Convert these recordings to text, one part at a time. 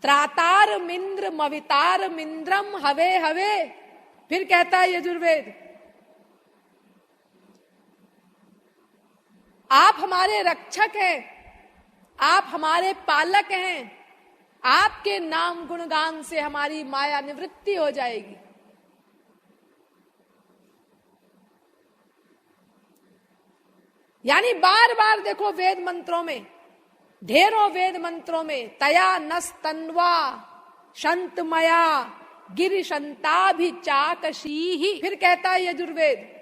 त्रातार मिंद्र मवितार मिंद्रम हवे हवे। फिर कहता है यजुर्वेद, आप हमारे रक्षक हैं, आप हमारे पालक हैं, आपके नाम गुणगान से हमारी माया निवृत्ति हो जाएगी। यानी बार बार देखो वेद मंत्रों में, ढेरों वेद मंत्रों में, तया नस्तन्वा शंतमया गिरिशंताभिचाकशी ही। फिर कहता है यजुर्वेद,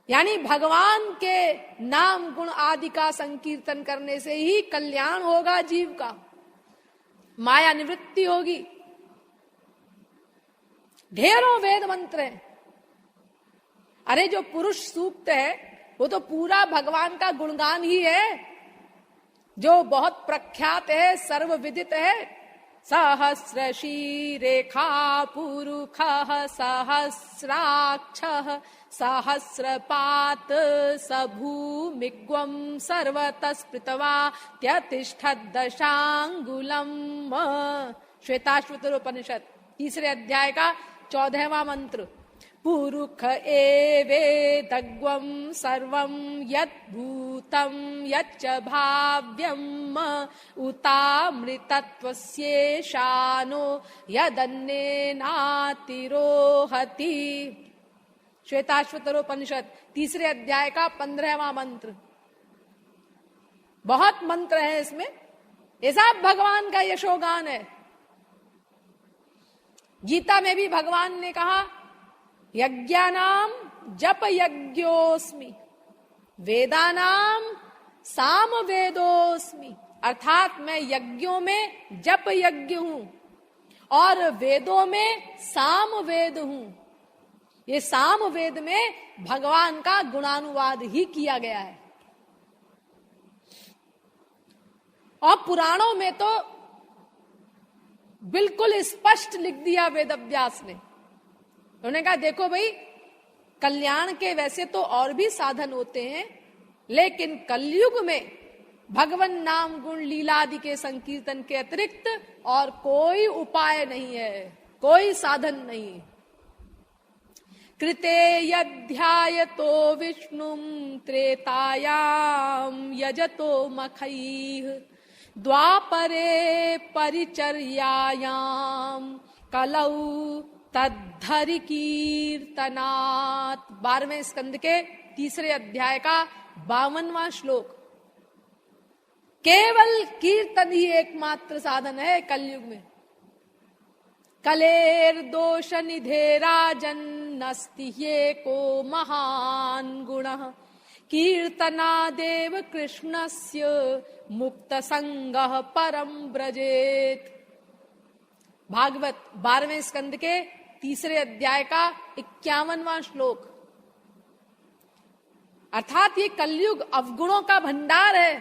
यानी भगवान के नाम गुण आदि का संकीर्तन करने से ही कल्याण होगा जीव का, माया निवृत्ति होगी। ढेरों वेद मंत्र हैं। अरे जो पुरुष सूक्त है वो तो पूरा भगवान का गुणगान ही है, जो बहुत प्रख्यात है, सर्वविदित है। सहस्र शीरेखा पुरुखः सहस्राक्षः सहस्रपात सभूमिग्वं सर्वतः स्पृत्वा त्यतिष्ठद्दशांगुलम्। श्वेताश्वतरोपनिषद 3 अध्याय का 14वां मंत्र। पुरुख एवेदग्वं सर्वं यद्भूतं यच्च भाव्यम् उतामृतत्वस्येषानो यदन्नेनातिरोहति। श्वेताश्वतरोपनिषद 3 अध्याय का 15वां मंत्र। बहुत मंत्र है इसमें, ये सब भगवान का यशोगान है। गीता में भी भगवान ने कहा, यज्ञानाम जप यज्ञोस्मि वेदानाम साम वेदोस्मि। अर्थात मैं यज्ञों में जप यज्ञ हूं और वेदों में साम वेद हूं। ये साम वेद में भगवान का गुणानुवाद ही किया गया है। और पुराणों में तो बिल्कुल स्पष्ट लिख दिया वेदव्यास ने। उन्होंने कहा देखो भाई, कल्याण के वैसे तो और भी साधन होते हैं, लेकिन कलयुग में भगवान नाम गुण लीला आदि के संकीर्तन के अतिरिक्त और कोई उपाय नहीं है, कोई साधन नहीं। कृते यध्यायतो विष्णुं त्रेतायाम यजतो मखैः द्वापरे परिचर्यायाम कलौ तद्धरि कीर्तनात्। 12वें स्कंद के 3 अध्याय का 52वां श्लोक। केवल कीर्तन ही एकमात्र साधन है कलयुग में। कलेर दोष निधे राजन नस्ति एको महान गुणः कीर्तनादेव कृष्णस्य मुक्त संगः परम ब्रजेत। भागवत 12वें स्कंद के 3 अध्याय का 51वां श्लोक। अर्थात ये कलयुग अवगुणों का भंडार है,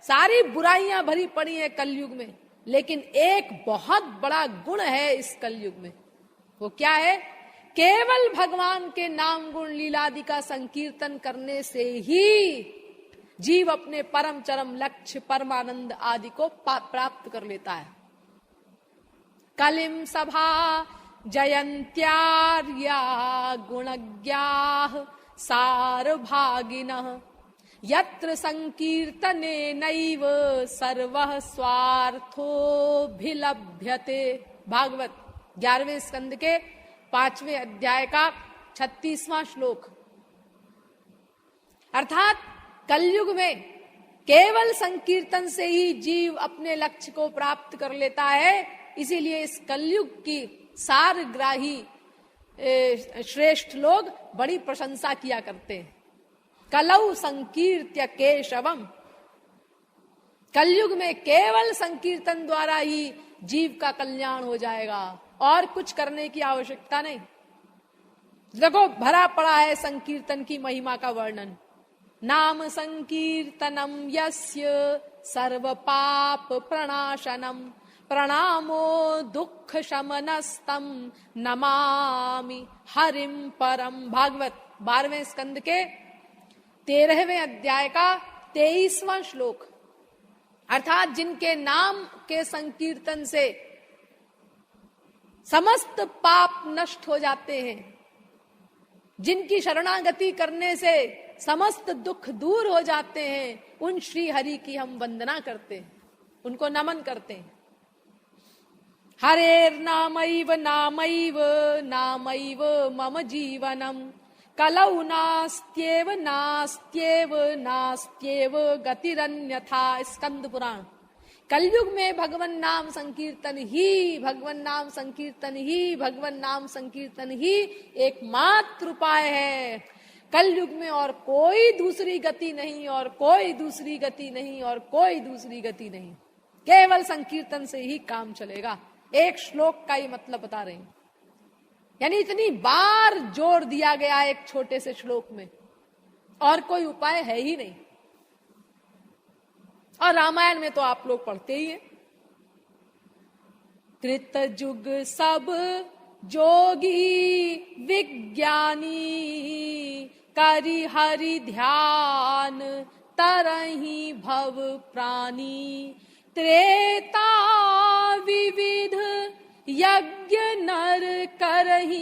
सारी बुराइयां भरी पड़ी है कलयुग में, लेकिन एक बहुत बड़ा गुण है इस कलयुग में। वो क्या है? केवल भगवान के नाम गुण लीलादि का संकीर्तन करने से ही जीव अपने परम चरम लक्ष्य परमानंद आदि को प्राप्त कर लेता है। कलिम सभा जयंत्यार्या गुणज्ञाः सारभागिनः यत्र संकीर्तने नैव सर्वः स्वार्थोभिलभ्यते। भागवत 11वें स्कंद के 5वें अध्याय का 36वां श्लोक। अर्थात कलयुग में केवल संकीर्तन से ही जीव अपने लक्ष्य को प्राप्त कर लेता है। इसीलिए इस कलयुग की सारग्राही श्रेष्ठ लोग बड़ी प्रशंसा किया करते हैं। कलौ संकीर्त्य केशवम। कलयुग में केवल संकीर्तन द्वारा ही जीव का कल्याण हो जाएगा, और कुछ करने की आवश्यकता नहीं। देखो भरा पड़ा है संकीर्तन की महिमा का वर्णन। नाम संकीर्तनम यस्य सर्व पाप प्रणाशनम प्रणामो दुख शमनस्तम नमामि हरिम परम। भागवत 12वें स्कंद के 13वें अध्याय का 23वां श्लोक। अर्थात जिनके नाम के संकीर्तन से समस्त पाप नष्ट हो जाते हैं, जिनकी शरणागति करने से समस्त दुख दूर हो जाते हैं, उन श्री हरि की हम वंदना करते हैं, उनको नमन करते हैं। हरेर नामैव नामैव नामैव मम जीवनम कलौ नास्त्येव नास्त्येव नास्त्येव गतिरन्यथा। स्कंद पुराण। कलयुग में भगवन नाम संकीर्तन ही, भगवन नाम संकीर्तन ही, भगवन नाम संकीर्तन ही एकमात्र उपाय है। कलयुग में और कोई दूसरी गति नहीं, और कोई दूसरी गति नहीं, और कोई दूसरी गति नहीं। केवल संकीर्तन से ही काम चलेगा। एक श्लोक का ही मतलब बता रहे हैं, यानी इतनी बार जोर दिया गया एक छोटे से श्लोक में, और कोई उपाय है ही नहीं। और रामायण में तो आप लोग पढ़ते ही हैं, त्रेता युग सब जोगी विज्ञानी करि हरि ध्यान तरहि भव प्राणी। त्रेता विविध यज्ञ नर करहि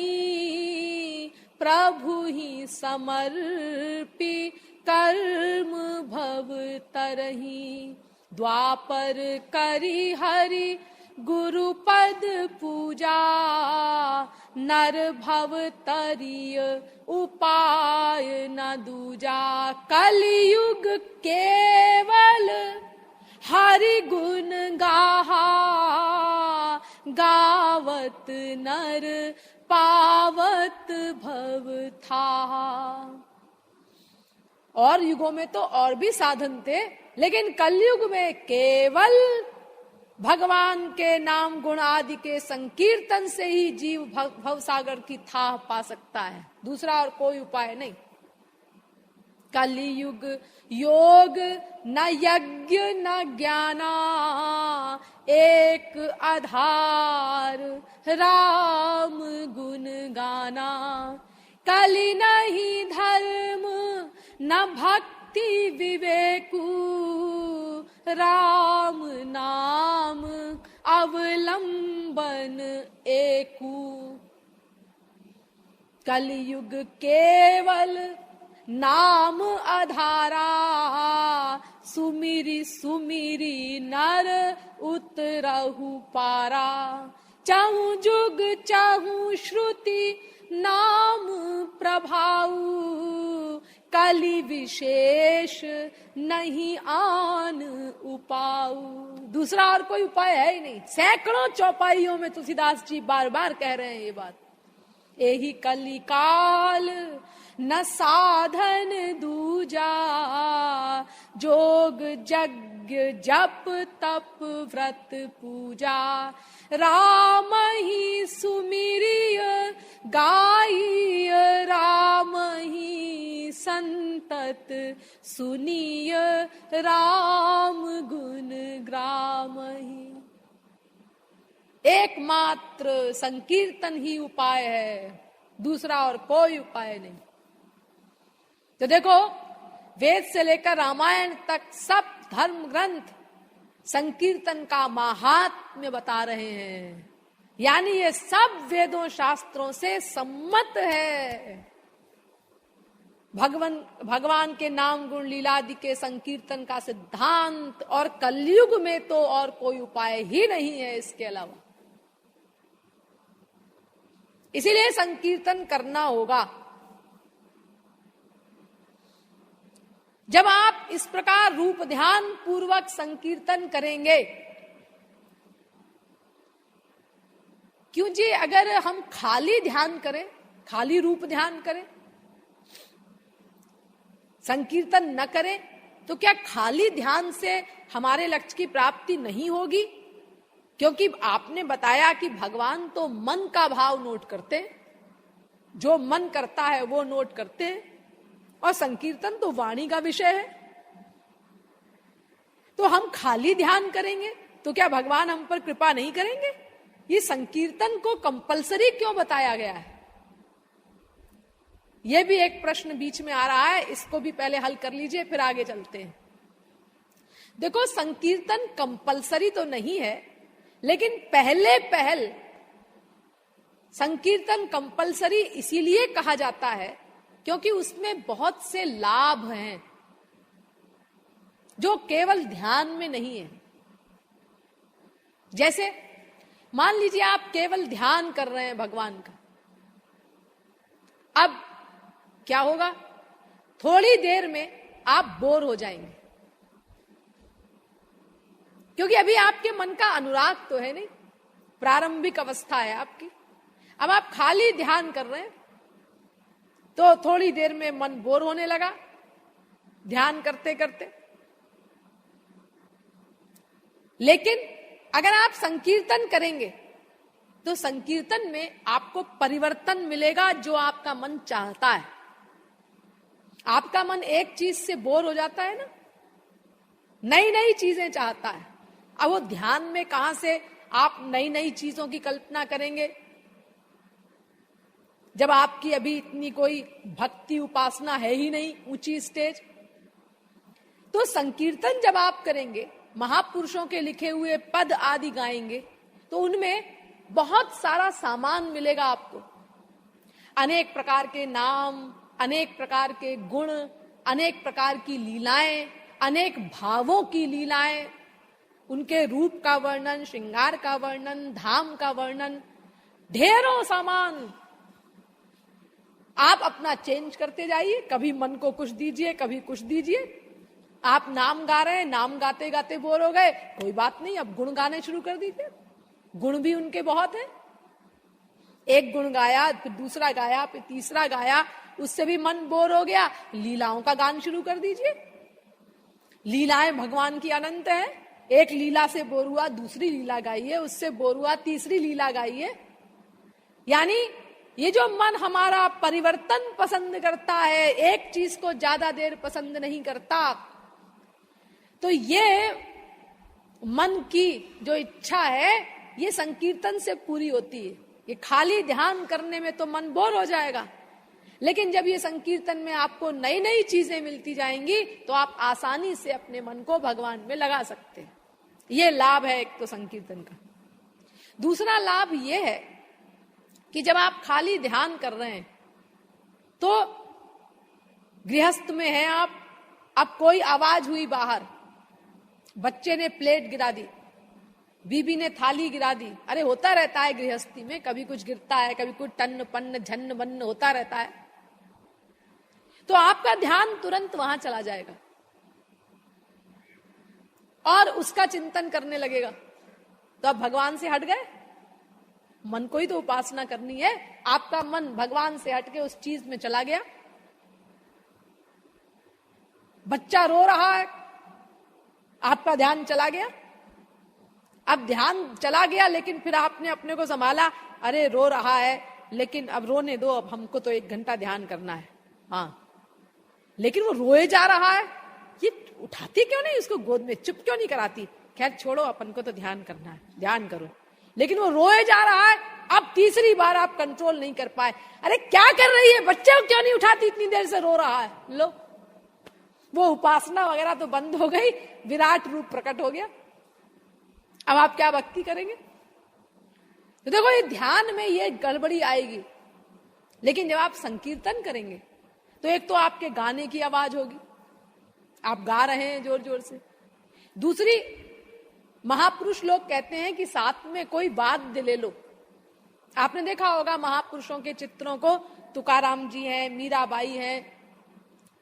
प्रभु ही समर्पी कर्म भव तरहि। द्वापर करि हरि गुरु पद पूजा नर भव तरिय उपाय न दूजा। कलयुग केवल हरि गुण गाहा गावत नर पावत भव था। और युगों में तो और भी साधन थे, लेकिन कलयुग में केवल भगवान के नाम गुण आदि के संकीर्तन से ही जीव भवसागर की थाह पा सकता है, दूसरा और कोई उपाय नहीं। कलियुग योग न यज्ञ न ज्ञाना एक आधार राम गुण गाना। कलि नहीं धर्म न भक्ति विवेकु राम नाम अवलंबन एकु। कलयुग केवल नाम आधारा सुमिरी सुमिरी नर उतरहु पारा। चाहू जुग चाहू श्रुति नाम प्रभाऊ कलि विशेष नहीं आन उपाऊ। दूसरा और कोई उपाय है ही नहीं। सैकड़ों चौपाइयों में तुलसीदास जी बार बार कह रहे हैं ये बात। यही कलि काल न साधन दूजा जोग यज्ञ जप तप व्रत पूजा। राम ही सुमिरिय गाइय राम ही संतत सुनिय राम गुण ग्राम ही। एकमात्र संकीर्तन ही उपाय है, दूसरा और कोई उपाय नहीं। तो देखो, वेद से लेकर रामायण तक सब धर्म ग्रंथ संकीर्तन का महात्म्य बता रहे हैं, यानी ये सब वेदों शास्त्रों से सम्मत है। भगवान के नाम गुण लीलादि के संकीर्तन का सिद्धांत, और कलयुग में तो और कोई उपाय ही नहीं है इसके अलावा। इसीलिए संकीर्तन करना होगा। जब आप इस प्रकार रूप ध्यान पूर्वक संकीर्तन करेंगे, क्यों जी, अगर हम खाली ध्यान करें, खाली रूप ध्यान करें, संकीर्तन न करें, तो क्या खाली ध्यान से हमारे लक्ष्य की प्राप्ति नहीं होगी? क्योंकि आपने बताया कि भगवान तो मन का भाव नोट करते हैं, जो मन करता है वो नोट करते हैं, और संकीर्तन तो वाणी का विषय है। तो हम खाली ध्यान करेंगे तो क्या भगवान हम पर कृपा नहीं करेंगे? ये संकीर्तन को कंपलसरी क्यों बताया गया है? यह भी एक प्रश्न बीच में आ रहा है, इसको भी पहले हल कर लीजिए, फिर आगे चलते हैं। देखो, संकीर्तन कंपलसरी तो नहीं है, लेकिन पहले पहल संकीर्तन कंपलसरी इसीलिए कहा जाता है क्योंकि उसमें बहुत से लाभ हैं जो केवल ध्यान में नहीं है। जैसे मान लीजिए आप केवल ध्यान कर रहे हैं भगवान का, अब क्या होगा, थोड़ी देर में आप बोर हो जाएंगे, क्योंकि अभी आपके मन का अनुराग तो है नहीं, प्रारंभिक अवस्था है आपकी। अब आप खाली ध्यान कर रहे हैं तो थोड़ी देर में मन बोर होने लगा ध्यान करते करते। लेकिन अगर आप संकीर्तन करेंगे तो संकीर्तन में आपको परिवर्तन मिलेगा जो आपका मन चाहता है। आपका मन एक चीज से बोर हो जाता है ना, नई नई चीजें चाहता है। अब वो ध्यान में कहां से आप नई नई चीजों की कल्पना करेंगे, जब आपकी अभी इतनी कोई भक्ति उपासना है ही नहीं ऊंची स्टेज। तो संकीर्तन जब आप करेंगे, महापुरुषों के लिखे हुए पद आदि गाएंगे, तो उनमें बहुत सारा सामान मिलेगा आपको। अनेक प्रकार के नाम, अनेक प्रकार के गुण, अनेक प्रकार की लीलाएं, अनेक भावों की लीलाएं, उनके रूप का वर्णन, श्रृंगार का वर्णन, धाम का वर्णन, ढेरों सामान। आप अपना चेंज करते जाइए, कभी मन को कुछ दीजिए, कभी कुछ दीजिए। आप नाम गा रहे हैं, नाम गाते गाते बोर हो गए, कोई बात नहीं, अब गुण गाने शुरू कर दीजिए। गुण भी उनके बहुत हैं। एक गुण गाया, फिर दूसरा गाया, फिर तीसरा गाया, उससे भी मन बोर हो गया, लीलाओं का गान शुरू कर दीजिए। लीलाएं भगवान की अनंत है। एक लीला से बोर हुआ, दूसरी लीला गाइए, उससे बोर हुआ, तीसरी लीला गाइए। यानी ये जो मन हमारा परिवर्तन पसंद करता है, एक चीज को ज्यादा देर पसंद नहीं करता, तो ये मन की जो इच्छा है ये संकीर्तन से पूरी होती है। ये खाली ध्यान करने में तो मन बोर हो जाएगा, लेकिन जब ये संकीर्तन में आपको नई नई चीजें मिलती जाएंगी तो आप आसानी से अपने मन को भगवान में लगा सकते हैं। ये लाभ है एक तो संकीर्तन का। दूसरा लाभ ये है कि जब आप खाली ध्यान कर रहे हैं तो गृहस्थ में है आप, अब कोई आवाज हुई बाहर, बच्चे ने प्लेट गिरा दी, बीबी ने थाली गिरा दी, अरे होता रहता है गृहस्थी में, कभी कुछ गिरता है, कभी कुछ टन्न पन्न झन्न बन्न होता रहता है, तो आपका ध्यान तुरंत वहां चला जाएगा और उसका चिंतन करने लगेगा। तो अब भगवान से हट गए, मन को ही तो उपासना करनी है, आपका मन भगवान से हटके उस चीज में चला गया। बच्चा रो रहा है, आपका ध्यान चला गया। अब ध्यान चला गया, लेकिन फिर आपने अपने को संभाला, अरे रो रहा है लेकिन अब रोने दो, अब हमको तो 1 घंटा ध्यान करना है। हाँ, लेकिन वो रोए जा रहा है, ये उठाती क्यों नहीं उसको गोद में, चुप क्यों नहीं कराती, खैर छोड़ो, अपन को तो ध्यान करना है, ध्यान करो। लेकिन वो रोए जा रहा है, अब तीसरी बार आप कंट्रोल नहीं कर पाए, अरे क्या कर रही है, बच्चे को क्यों नहीं उठाती, इतनी देर से रो रहा है। लो, वो उपासना वगैरह तो बंद हो गई, विराट रूप प्रकट हो गया। अब आप क्या भक्ति करेंगे? तो देखो, ये ध्यान में ये गड़बड़ी आएगी। लेकिन जब आप संकीर्तन करेंगे तो एक तो आपके गाने की आवाज होगी, आप गा रहे हैं जोर जोर से। दूसरी, महापुरुष लोग कहते हैं कि साथ में कोई वाद्य ले लो। आपने देखा होगा महापुरुषों के चित्रों को, तुकाराम जी हैं, मीराबाई हैं,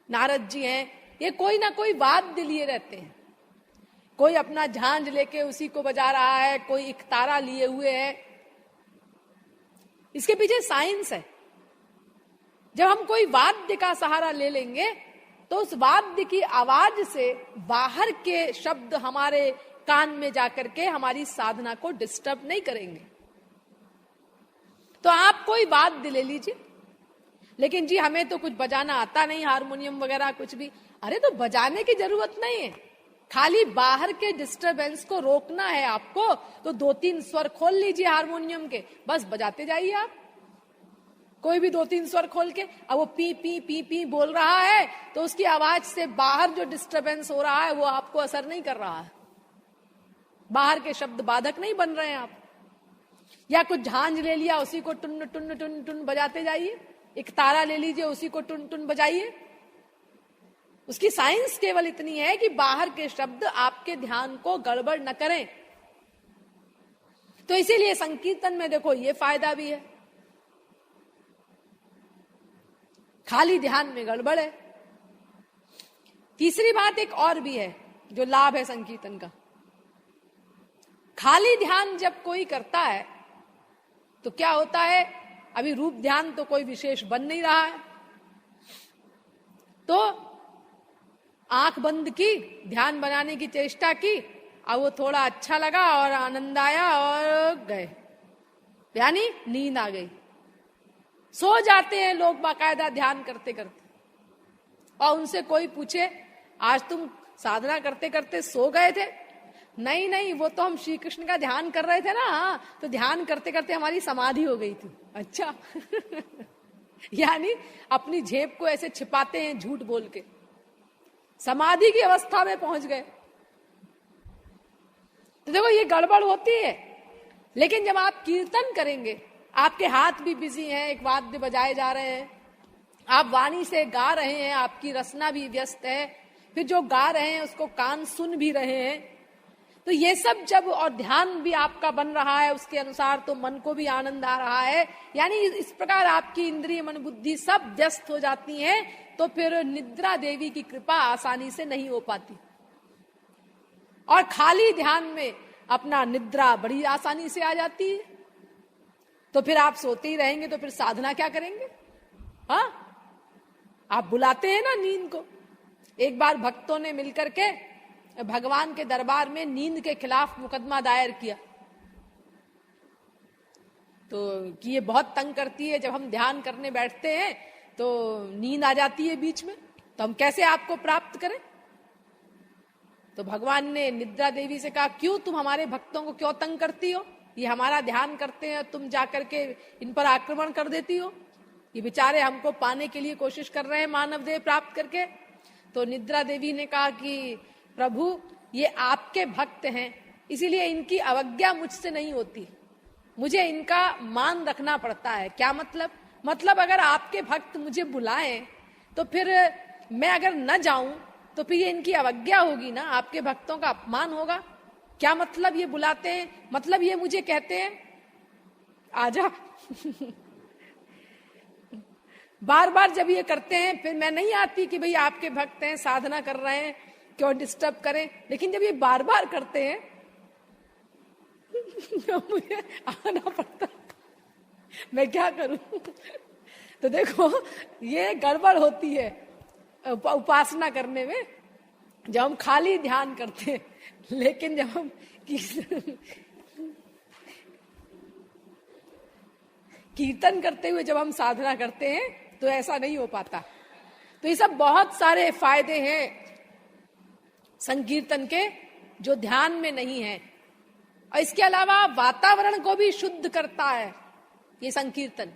नारद जी हैं, ये कोई ना कोई वाद्य लिए रहते हैं। कोई अपना झांझ लेके उसी को बजा रहा है, कोई इकतारा लिए हुए है। इसके पीछे साइंस है। जब हम कोई वाद्य का सहारा ले लेंगे तो उस वाद्य की आवाज से बाहर के शब्द हमारे कान में जाकर के हमारी साधना को डिस्टर्ब नहीं करेंगे। तो आप कोई वाद्य ले लीजिए, लेकिन जी हमें तो कुछ बजाना आता नहीं, हारमोनियम वगैरह कुछ भी, अरे तो बजाने की जरूरत नहीं है, खाली बाहर के डिस्टरबेंस को रोकना है आपको, तो 2-3 स्वर खोल लीजिए हारमोनियम के, बस बजाते जाइए आप। कोई भी 2-3 स्वर खोल के, अब वो पी पी पी पी बोल रहा है तो उसकी आवाज से बाहर जो डिस्टरबेंस हो रहा है वो आपको असर नहीं कर रहा है, बाहर के शब्द बाधक नहीं बन रहे हैं आप। या कुछ झांझ ले लिया, उसी को टुन टुन टुन टुन बजाते जाइए, एक तारा ले लीजिए, उसी को टुन टुन बजाइए। उसकी साइंस केवल इतनी है कि बाहर के शब्द आपके ध्यान को गड़बड़ न करें। तो इसीलिए संकीर्तन में देखो ये फायदा भी है, खाली ध्यान में गड़बड़ है। तीसरी बात एक और भी है जो लाभ है संकीर्तन का। खाली ध्यान जब कोई करता है तो क्या होता है, अभी रूप ध्यान तो कोई विशेष बन नहीं रहा है, तो आंख बंद की, ध्यान बनाने की चेष्टा की, अब वो थोड़ा अच्छा लगा और आनंद आया और गए, यानी नींद आ गई। सो जाते हैं लोग बाकायदा ध्यान करते करते, और उनसे कोई पूछे आज तुम साधना करते करते सो गए थे? नहीं नहीं, वो तो हम श्री कृष्ण का ध्यान कर रहे थे ना, हाँ, तो ध्यान करते करते हमारी समाधि हो गई थी। अच्छा यानी अपनी झेप को ऐसे छिपाते हैं झूठ बोल के, समाधि की अवस्था में पहुंच गए। तो देखो ये गड़बड़ होती है। लेकिन जब आप कीर्तन करेंगे, आपके हाथ भी बिजी हैं, एक वाद्य बजाए जा रहे हैं, आप वाणी से गा रहे हैं, आपकी रसना भी व्यस्त है, फिर जो गा रहे हैं उसको कान सुन भी रहे हैं, तो ये सब जब, और ध्यान भी आपका बन रहा है उसके अनुसार, तो मन को भी आनंद आ रहा है, यानी इस प्रकार आपकी इंद्रिय मन बुद्धि सब व्यस्त हो जाती हैं, तो फिर निद्रा देवी की कृपा आसानी से नहीं हो पाती। और खाली ध्यान में अपना निद्रा बड़ी आसानी से आ जाती है, तो फिर आप सोते ही रहेंगे, तो फिर साधना क्या करेंगे? हाँ, आप बुलाते हैं ना नींद को। एक बार भक्तों ने मिलकर के भगवान के दरबार में नींद के खिलाफ मुकदमा दायर किया, तो कि ये बहुत तंग करती है, जब हम ध्यान करने बैठते हैं तो नींद आ जाती है बीच में, तो हम कैसे आपको प्राप्त करें? तो भगवान ने निद्रा देवी से कहा, क्यों तुम हमारे भक्तों को क्यों तंग करती हो? ये हमारा ध्यान करते हैं, तुम जाकर के इन पर आक्रमण कर देती हो। ये बेचारे हमको पाने के लिए कोशिश कर रहे हैं मानव देह प्राप्त करके। तो निद्रा देवी ने कहा कि प्रभु, ये आपके भक्त हैं, इसीलिए इनकी अवज्ञा मुझसे नहीं होती, मुझे इनका मान रखना पड़ता है। क्या मतलब अगर आपके भक्त मुझे बुलाएं तो फिर मैं अगर न जाऊं तो फिर ये इनकी अवज्ञा होगी ना, आपके भक्तों का अपमान होगा। क्या मतलब ये बुलाते हैं? मतलब ये मुझे कहते हैं आजा बार बार जब ये करते हैं, फिर मैं नहीं आती कि भाई आपके भक्त हैं, साधना कर रहे हैं, क्यों डिस्टर्ब करें। लेकिन जब ये बार बार करते हैं तो मुझे आना पड़ता, मैं क्या करूं? तो देखो ये गड़बड़ होती है उपासना करने में, जब हम खाली ध्यान करते हैं। लेकिन जब हम कीर्तन करते हुए जब हम साधना करते हैं तो ऐसा नहीं हो पाता। तो ये सब बहुत सारे फायदे हैं संकीर्तन के जो ध्यान में नहीं है। और इसके अलावा वातावरण को भी शुद्ध करता है ये संकीर्तन।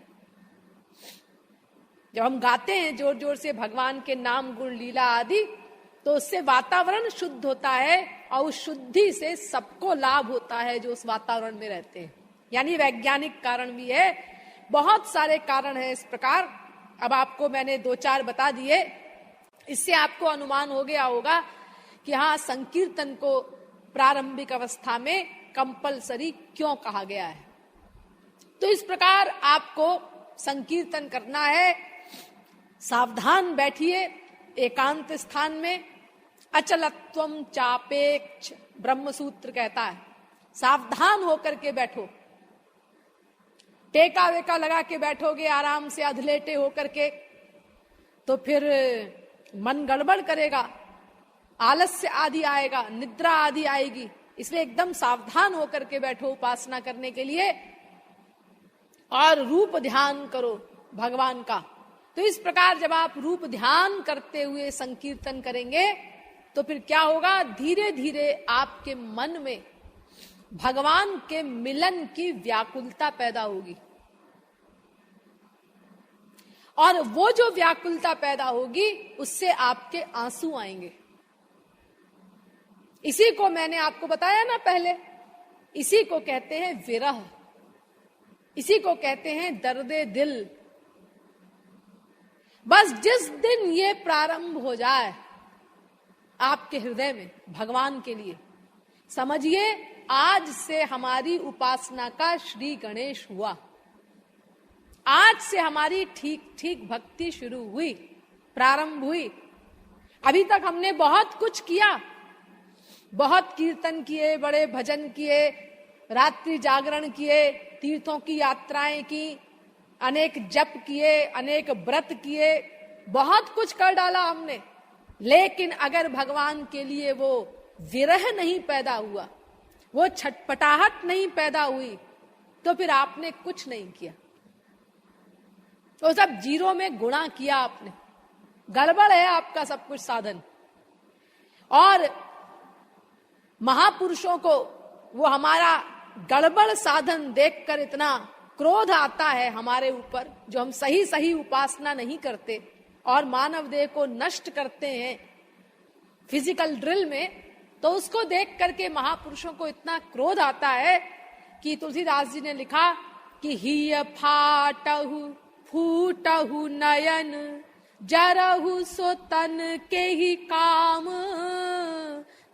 जब हम गाते हैं जोर जोर से भगवान के नाम गुण लीला आदि, तो उससे वातावरण शुद्ध होता है, और उस शुद्धि से सबको लाभ होता है जो उस वातावरण में रहते हैं। यानी वैज्ञानिक कारण भी है, बहुत सारे कारण है इस प्रकार। अब आपको मैंने 2-4 बता दिए, इससे आपको अनुमान हो गया होगा कि हाँ, संकीर्तन को प्रारंभिक अवस्था में कंपलसरी क्यों कहा गया है। तो इस प्रकार आपको संकीर्तन करना है। सावधान बैठिए एकांत स्थान में। अचलत्वम चापेक्ष ब्रह्म सूत्र कहता है, सावधान होकर के बैठो। टेका वेका लगा के बैठोगे आराम से अधलेटे होकर के, तो फिर मन गड़बड़ करेगा, आलस्य आदि आएगा, निद्रा आदि आएगी। इसलिए एकदम सावधान होकर के बैठो उपासना करने के लिए, और रूप ध्यान करो भगवान का। तो इस प्रकार जब आप रूप ध्यान करते हुए संकीर्तन करेंगे तो फिर क्या होगा, धीरे धीरे आपके मन में भगवान के मिलन की व्याकुलता पैदा होगी। और वो जो व्याकुलता पैदा होगी उससे आपके आंसू आएंगे। इसी को मैंने आपको बताया ना पहले, इसी को कहते हैं विरह, इसी को कहते हैं दर्दे दिल। बस जिस दिन ये प्रारंभ हो जाए आपके हृदय में भगवान के लिए, समझिए आज से हमारी उपासना का श्री गणेश हुआ। आज से हमारी ठीक ठीक भक्ति शुरू हुई, प्रारंभ हुई। अभी तक हमने बहुत कुछ किया, बहुत कीर्तन किए, बड़े भजन किए, रात्रि जागरण किए, तीर्थों की यात्राएं की, अनेक जप किए, अनेक व्रत किए, बहुत कुछ कर डाला हमने। लेकिन अगर भगवान के लिए वो विरह नहीं पैदा हुआ, वो छटपटाहट नहीं पैदा हुई, तो फिर आपने कुछ नहीं किया। तो सब जीरो में गुणा किया आपने, गड़बड़ है आपका सब कुछ साधन। और महापुरुषों को वो हमारा गड़बड़ साधन देखकर इतना क्रोध आता है हमारे ऊपर, जो हम सही सही उपासना नहीं करते और मानव देह को नष्ट करते हैं फिजिकल ड्रिल में, तो उसको देख करके महापुरुषों को इतना क्रोध आता है कि तुलसीदास जी ने लिखा कि हिय फाटहु फूटहु नयन, जरहु सो तन के ही काम,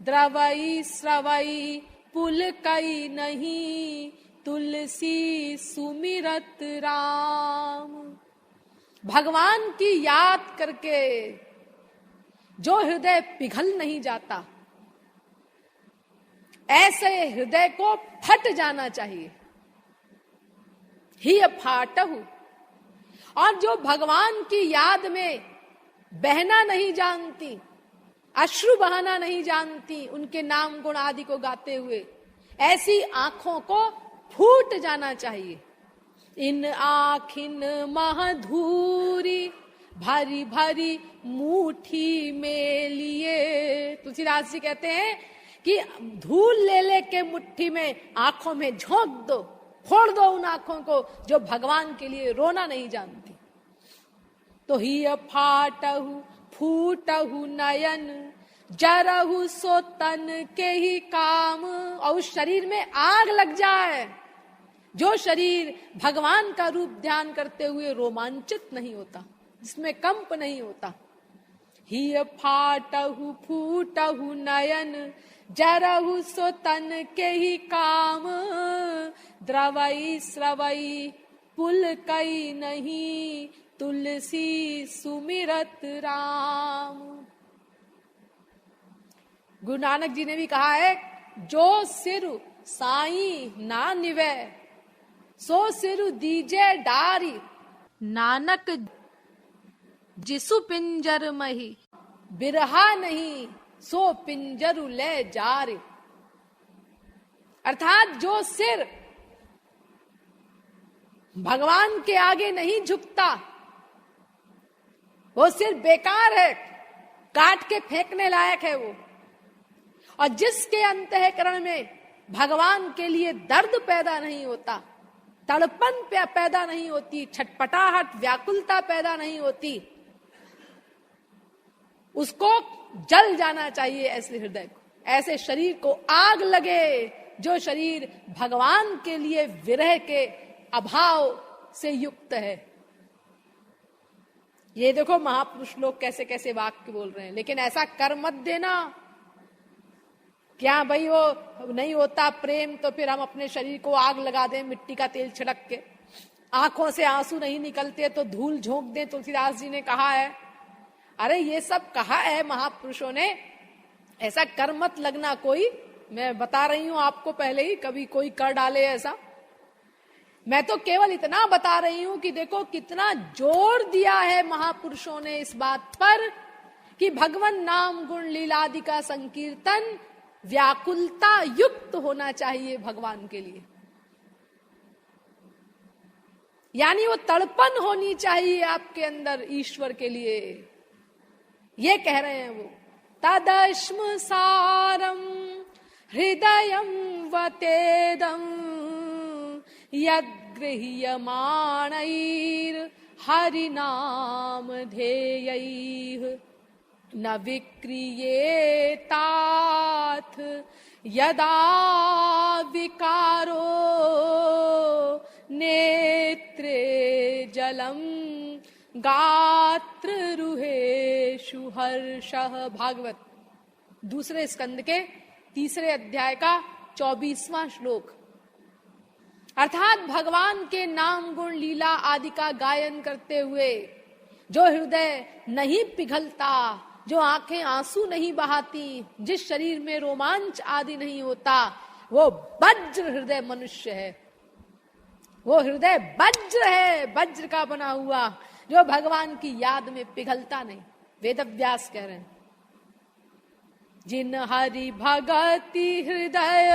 द्रवई स्रवई पुल कई नहीं, तुलसी सुमिरत राम। भगवान की याद करके जो हृदय पिघल नहीं जाता, ऐसे हृदय को फट जाना चाहिए। ही फाटहु। और जो भगवान की याद में बहना नहीं जानती, अश्रु बहाना नहीं जानती, उनके नाम गुण आदि को गाते हुए, ऐसी आंखों को फूट जाना चाहिए। इन आँखिन महधूरी भरी भरी मुट्ठी में लिए। तुलसीदास जी कहते हैं कि धूल ले ले के मुट्ठी में आंखों में झोंक दो, फोड़ दो उन आंखों को जो भगवान के लिए रोना नहीं जानती। तो ही फाटहु फूटहु नयन, जरहु सो तन के ही काम। और उस शरीर में आग लग जाए, जो शरीर भगवान का रूप ध्यान करते हुए रोमांचित नहीं होता, जिसमें कंप नहीं होता। ही फाटहु फूटहु नयन, जरहु सो तन के ही काम, द्रवई स्रवई पुल कई नहीं, तुलसी सुमिरत राम। गुरु नानक जी ने भी कहा है, जो सिर साईं ना निवे, सो सिर दीजे डारी, नानक जिसु पिंजर मही, बिरहा नहीं सो पिंजरु ले जारे। अर्थात जो सिर भगवान के आगे नहीं झुकता, वो सिर बेकार है, काट के फेंकने लायक है वो। और जिसके अंतःकरण में भगवान के लिए दर्द पैदा नहीं होता, तड़पन पैदा नहीं होती, छटपटाहट व्याकुलता पैदा नहीं होती, उसको जल जाना चाहिए ऐसे हृदय को, ऐसे शरीर को आग लगे जो शरीर भगवान के लिए विरह के अभाव से युक्त है। ये देखो महापुरुष लोग कैसे कैसे वाक्य बोल रहे हैं। लेकिन ऐसा कर मत देना, क्या भाई वो नहीं होता प्रेम तो फिर हम अपने शरीर को आग लगा दें मिट्टी का तेल छिड़क के, आंखों से आंसू नहीं निकलते तो धूल झोंक दें, तुलसीदास जी ने कहा है। अरे ये सब कहा है महापुरुषों ने, ऐसा कर मत लगना कोई, मैं बता रही हूं आपको पहले ही, कभी कोई कर डाले ऐसा। मैं तो केवल इतना बता रही हूं कि देखो कितना जोर दिया है महापुरुषों ने इस बात पर कि भगवान नाम गुण लीलादि का संकीर्तन व्याकुलता युक्त होना चाहिए भगवान के लिए, यानी वो तड़पन होनी चाहिए आपके अंदर ईश्वर के लिए। ये कह रहे हैं वो, तदश्म सारम हृदयम वतेदम यद्गृह्यमाणैर हरि नाम ध्येयैः न विक्रियेताथ यदा विकारो नेत्रे जलम गात्र रुहेषु हर्षः। भागवत दूसरे स्कंद के 3 अध्याय का 24वां श्लोक। अर्थात भगवान के नाम गुण लीला आदि का गायन करते हुए जो हृदय नहीं पिघलता, जो आंखें आंसू नहीं बहाती, जिस शरीर में रोमांच आदि नहीं होता, वो वज्र हृदय मनुष्य है। वो हृदय वज्र है, वज्र का बना हुआ, जो भगवान की याद में पिघलता नहीं। वेदव्यास कह रहे हैं, जिन हरि भगति हृदय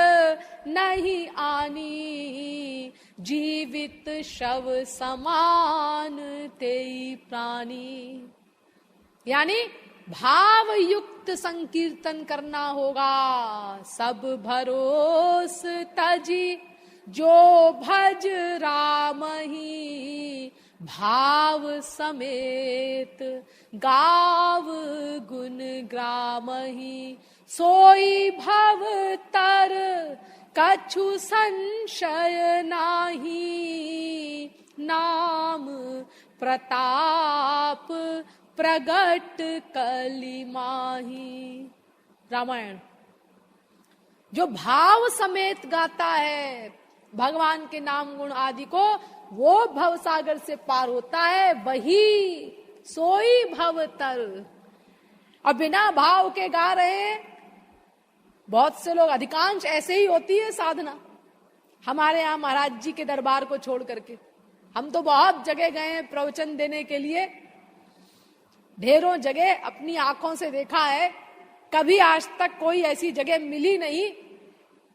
नहीं आनी, जीवित शव समान तेई प्राणी। यानी भाव युक्त संकीर्तन करना होगा। सब भरोस तजी जो भज राम ही, भाव समेत गाव गुण ग्राम ही। सोई भव तर कछु संशय नाही, नाम प्रताप प्रगट कली माही। रामायण। जो भाव समेत गाता है भगवान के नाम गुण आदि को, वो भवसागर से पार होता है, वही सोई भवतर। और बिना भाव के गा रहे हैं बहुत से लोग, अधिकांश ऐसे ही होती है साधना। हमारे यहाँ महाराज जी के दरबार को छोड़ करके हम तो बहुत जगह गए हैं प्रवचन देने के लिए, ढेरों जगह अपनी आंखों से देखा है। कभी आज तक कोई ऐसी जगह मिली नहीं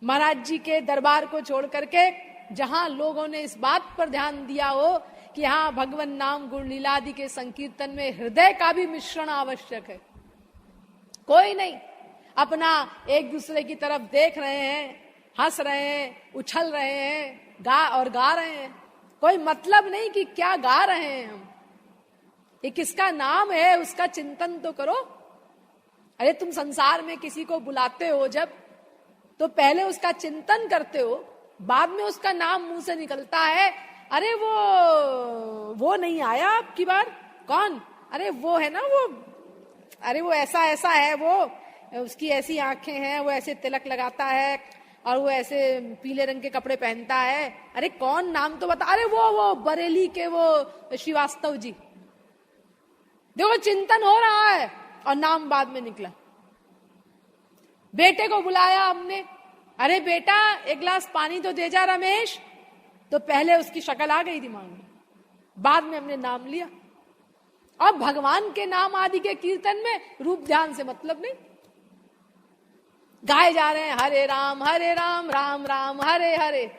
महाराज जी के दरबार को छोड़ करके जहां लोगों ने इस बात पर ध्यान दिया हो कि हाँ, भगवान नाम गुण लीलादि के संकीर्तन में हृदय का भी मिश्रण आवश्यक है। कोई नहीं, अपना एक दूसरे की तरफ देख रहे हैं, हंस रहे हैं, उछल रहे हैं, गा रहे हैं। कोई मतलब नहीं कि क्या गा रहे हैं हम। ये किसका नाम है उसका चिंतन तो करो। अरे तुम संसार में किसी को बुलाते हो जब, तो पहले उसका चिंतन करते हो, बाद में उसका नाम मुंह से निकलता है। अरे वो नहीं आया अब की बार, कौन? अरे वो है ना वो, अरे वो ऐसा ऐसा है, वो उसकी ऐसी आंखें हैं, वो ऐसे तिलक लगाता है और वो ऐसे पीले रंग के कपड़े पहनता है। अरे कौन, नाम तो बता। अरे वो बरेली के वो श्रीवास्तव जी। देखो चिंतन हो रहा है और नाम बाद में निकला। बेटे को बुलाया हमने, अरे बेटा एक गिलास पानी तो दे जा रमेश, तो पहले उसकी शक्ल आ गई दिमाग में, बाद में हमने नाम लिया। अब भगवान के नाम आदि के कीर्तन में रूप ध्यान से मतलब नहीं, गाए जा रहे हैं हरे राम राम राम हरे हरे,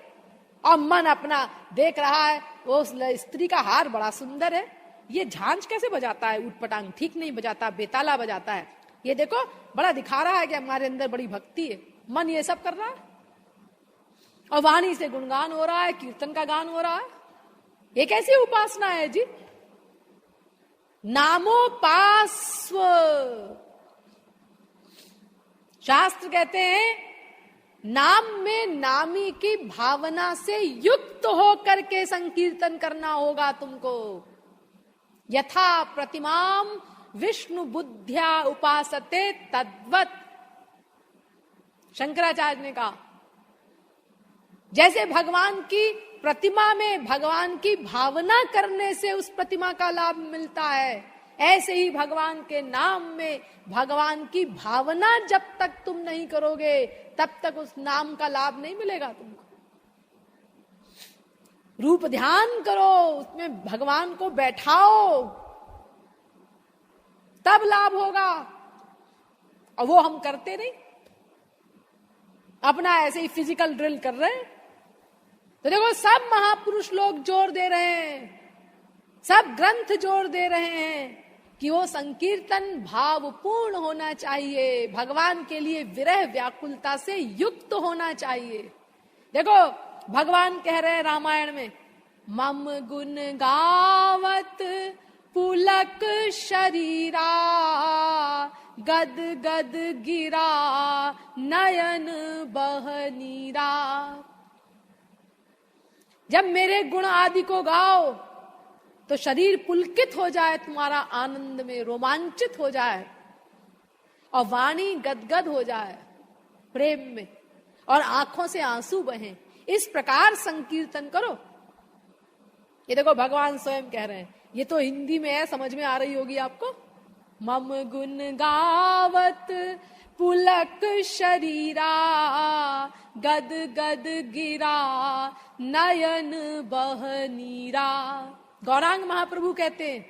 और मन अपना देख रहा है वो स्त्री का हार बड़ा सुंदर है, ये झांझ कैसे बजाता है, उटपटांग ठीक नहीं बजाता, बेताला बजाता है, ये देखो बड़ा दिखा रहा है कि हमारे अंदर बड़ी भक्ति है। मन ये सब कर रहा है और वाणी से गुणगान हो रहा है, कीर्तन का गान हो रहा है। ये कैसी उपासना है जी? नामोपास्व। शास्त्र कहते हैं नाम में नामी की भावना से युक्त होकर के संकीर्तन करना होगा तुमको। यथा प्रतिमाम विष्णु बुद्ध्या उपासते तद्वत। शंकराचार्य ने कहा जैसे भगवान की प्रतिमा में भगवान की भावना करने से उस प्रतिमा का लाभ मिलता है, ऐसे ही भगवान के नाम में भगवान की भावना जब तक तुम नहीं करोगे तब तक उस नाम का लाभ नहीं मिलेगा तुमको। रूप ध्यान करो, उसमें भगवान को बैठाओ, तब लाभ होगा। और वो हम करते नहीं, अपना ऐसे ही फिजिकल ड्रिल कर रहे हैं। तो देखो सब महापुरुष लोग जोर दे रहे हैं, सब ग्रंथ जोर दे रहे हैं कि वो संकीर्तन भावपूर्ण होना चाहिए, भगवान के लिए विरह व्याकुलता से युक्त होना चाहिए। देखो भगवान कह रहे हैं रामायण में मम गुण गावत पुलक शरीरा, गद गद गिरा नयन बह नीरा। जब मेरे गुण आदि को गाओ तो शरीर पुलकित हो जाए, तुम्हारा आनंद में रोमांचित हो जाए, और वाणी गदगद हो जाए प्रेम में, और आंखों से आंसू बहें। इस प्रकार संकीर्तन करो। ये देखो भगवान स्वयं कह रहे हैं, ये तो हिंदी में है, समझ में आ रही होगी आपको। मम गुण गावत पुलक शरीरा, गद गद गिरा नयन बह नीरा। गौरांग महाप्रभु कहते हैं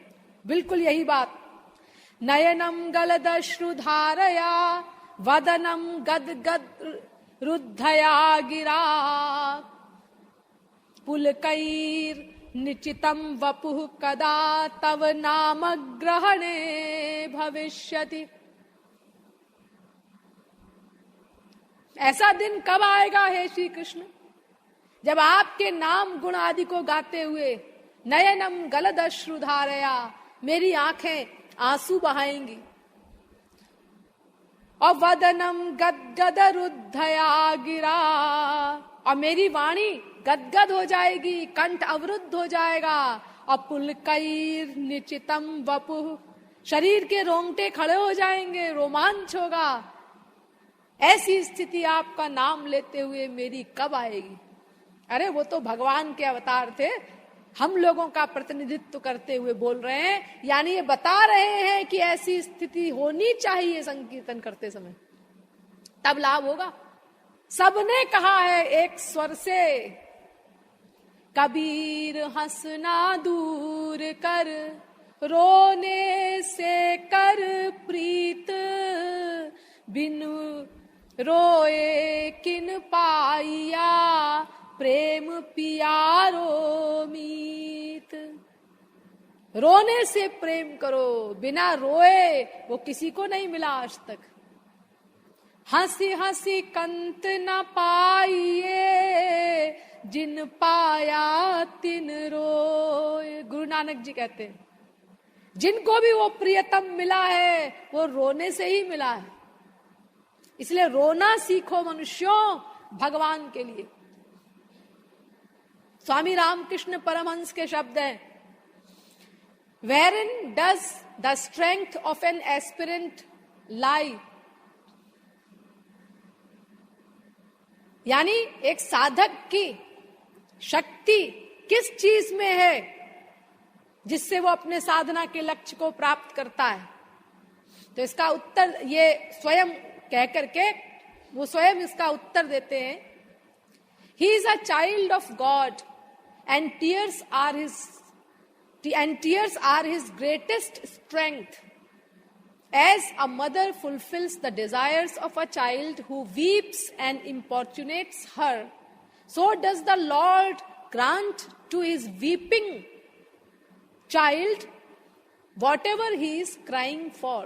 बिल्कुल यही बात। नयनम गलदश्रुधारया, वदनम गद गद रुद्धया गिरा, पुलकैर निचितम वपुः कदा तव नाम ग्रहणे भविष्यति। ऐसा दिन कब आएगा हे श्री कृष्ण, जब आपके नाम गुण आदि को गाते हुए नयनम गलदश्रुधारया, मेरी आंखें आंसू बहाएंगी, और वदनम गदगद रुद्धया गिरा, और मेरी वाणी गदगद हो जाएगी, कंठ अवरुद्ध हो जाएगा, और पुलकैर निचितम वपुः, शरीर के रोंगटे खड़े हो जाएंगे, रोमांच होगा। ऐसी स्थिति आपका नाम लेते हुए मेरी कब आएगी? अरे वो तो भगवान के अवतार थे, हम लोगों का प्रतिनिधित्व करते हुए बोल रहे हैं, यानी ये बता रहे हैं कि ऐसी स्थिति होनी चाहिए संकीर्तन करते समय, तब लाभ होगा। सबने कहा है एक स्वर से, कबीर हंसना दूर कर, रोने से कर प्रीत, बिनु रोए किन पाइया, प्रेम पियारो मीत। रोने से प्रेम करो, बिना रोए वो किसी को नहीं मिला आज तक। हंसी हंसी कंत न पाइए, जिन पाया तिन रोए। गुरु नानक जी कहते हैं जिनको भी वो प्रियतम मिला है वो रोने से ही मिला है। इसलिए रोना सीखो मनुष्यों भगवान के लिए। स्वामी रामकृष्ण परमहंस के शब्द हैं, wherein does the strength of an aspirant lie? यानी एक साधक की शक्ति किस चीज में है जिससे वो अपने साधना के लक्ष्य को प्राप्त करता है। तो इसका उत्तर ये स्वयं कह करके वो स्वयं इसका उत्तर देते हैं, He is a child of God and tears are his greatest strength. As a mother fulfills the desires of a child who weeps and importunates her, so does the Lord grant to his weeping child whatever he is crying for.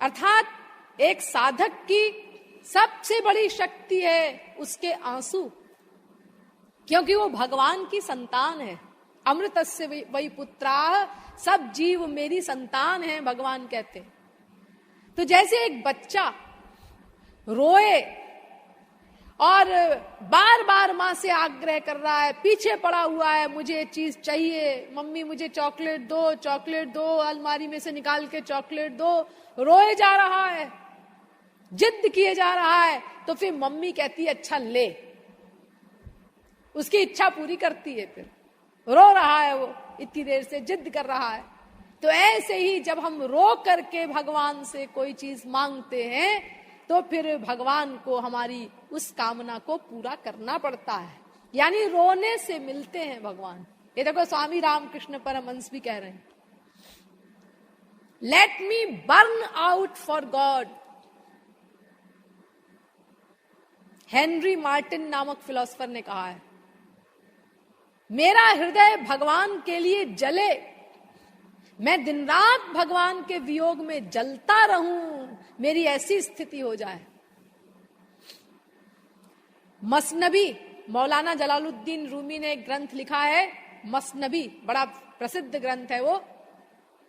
अर्थात एक साधक की सबसे बड़ी शक्ति है उसके आंसू, क्योंकि वो भगवान की संतान है। अमृतस्य वै पुत्राः, सब जीव मेरी संतान है, भगवान कहते हैं। तो जैसे एक बच्चा रोए और बार बार माँ से आग्रह कर रहा है, पीछे पड़ा हुआ है, मुझे ये चीज चाहिए, मम्मी मुझे चॉकलेट दो, अलमारी में से निकाल के चॉकलेट दो, रोए जा रहा है, जिद किए जा रहा है, तो फिर मम्मी कहती है अच्छा ले, उसकी इच्छा पूरी करती है। फिर रो रहा है वो, इतनी देर से जिद कर रहा है। तो ऐसे ही जब हम रो करके भगवान से कोई चीज मांगते हैं तो फिर भगवान को हमारी उस कामना को पूरा करना पड़ता है, यानी रोने से मिलते हैं भगवान। ये देखो स्वामी रामकृष्ण परमहंस भी कह रहे हैं, let me burn out for God. Henry Martin नामक फिलोसोफर ने कहा है, मेरा हृदय भगवान के लिए जले, मैं दिन रात भगवान के वियोग में जलता रहूं, मेरी ऐसी स्थिति हो जाए। मसनबी मौलाना जलालुद्दीन रूमी ने एक ग्रंथ लिखा है मसनबी, बड़ा प्रसिद्ध ग्रंथ है वो।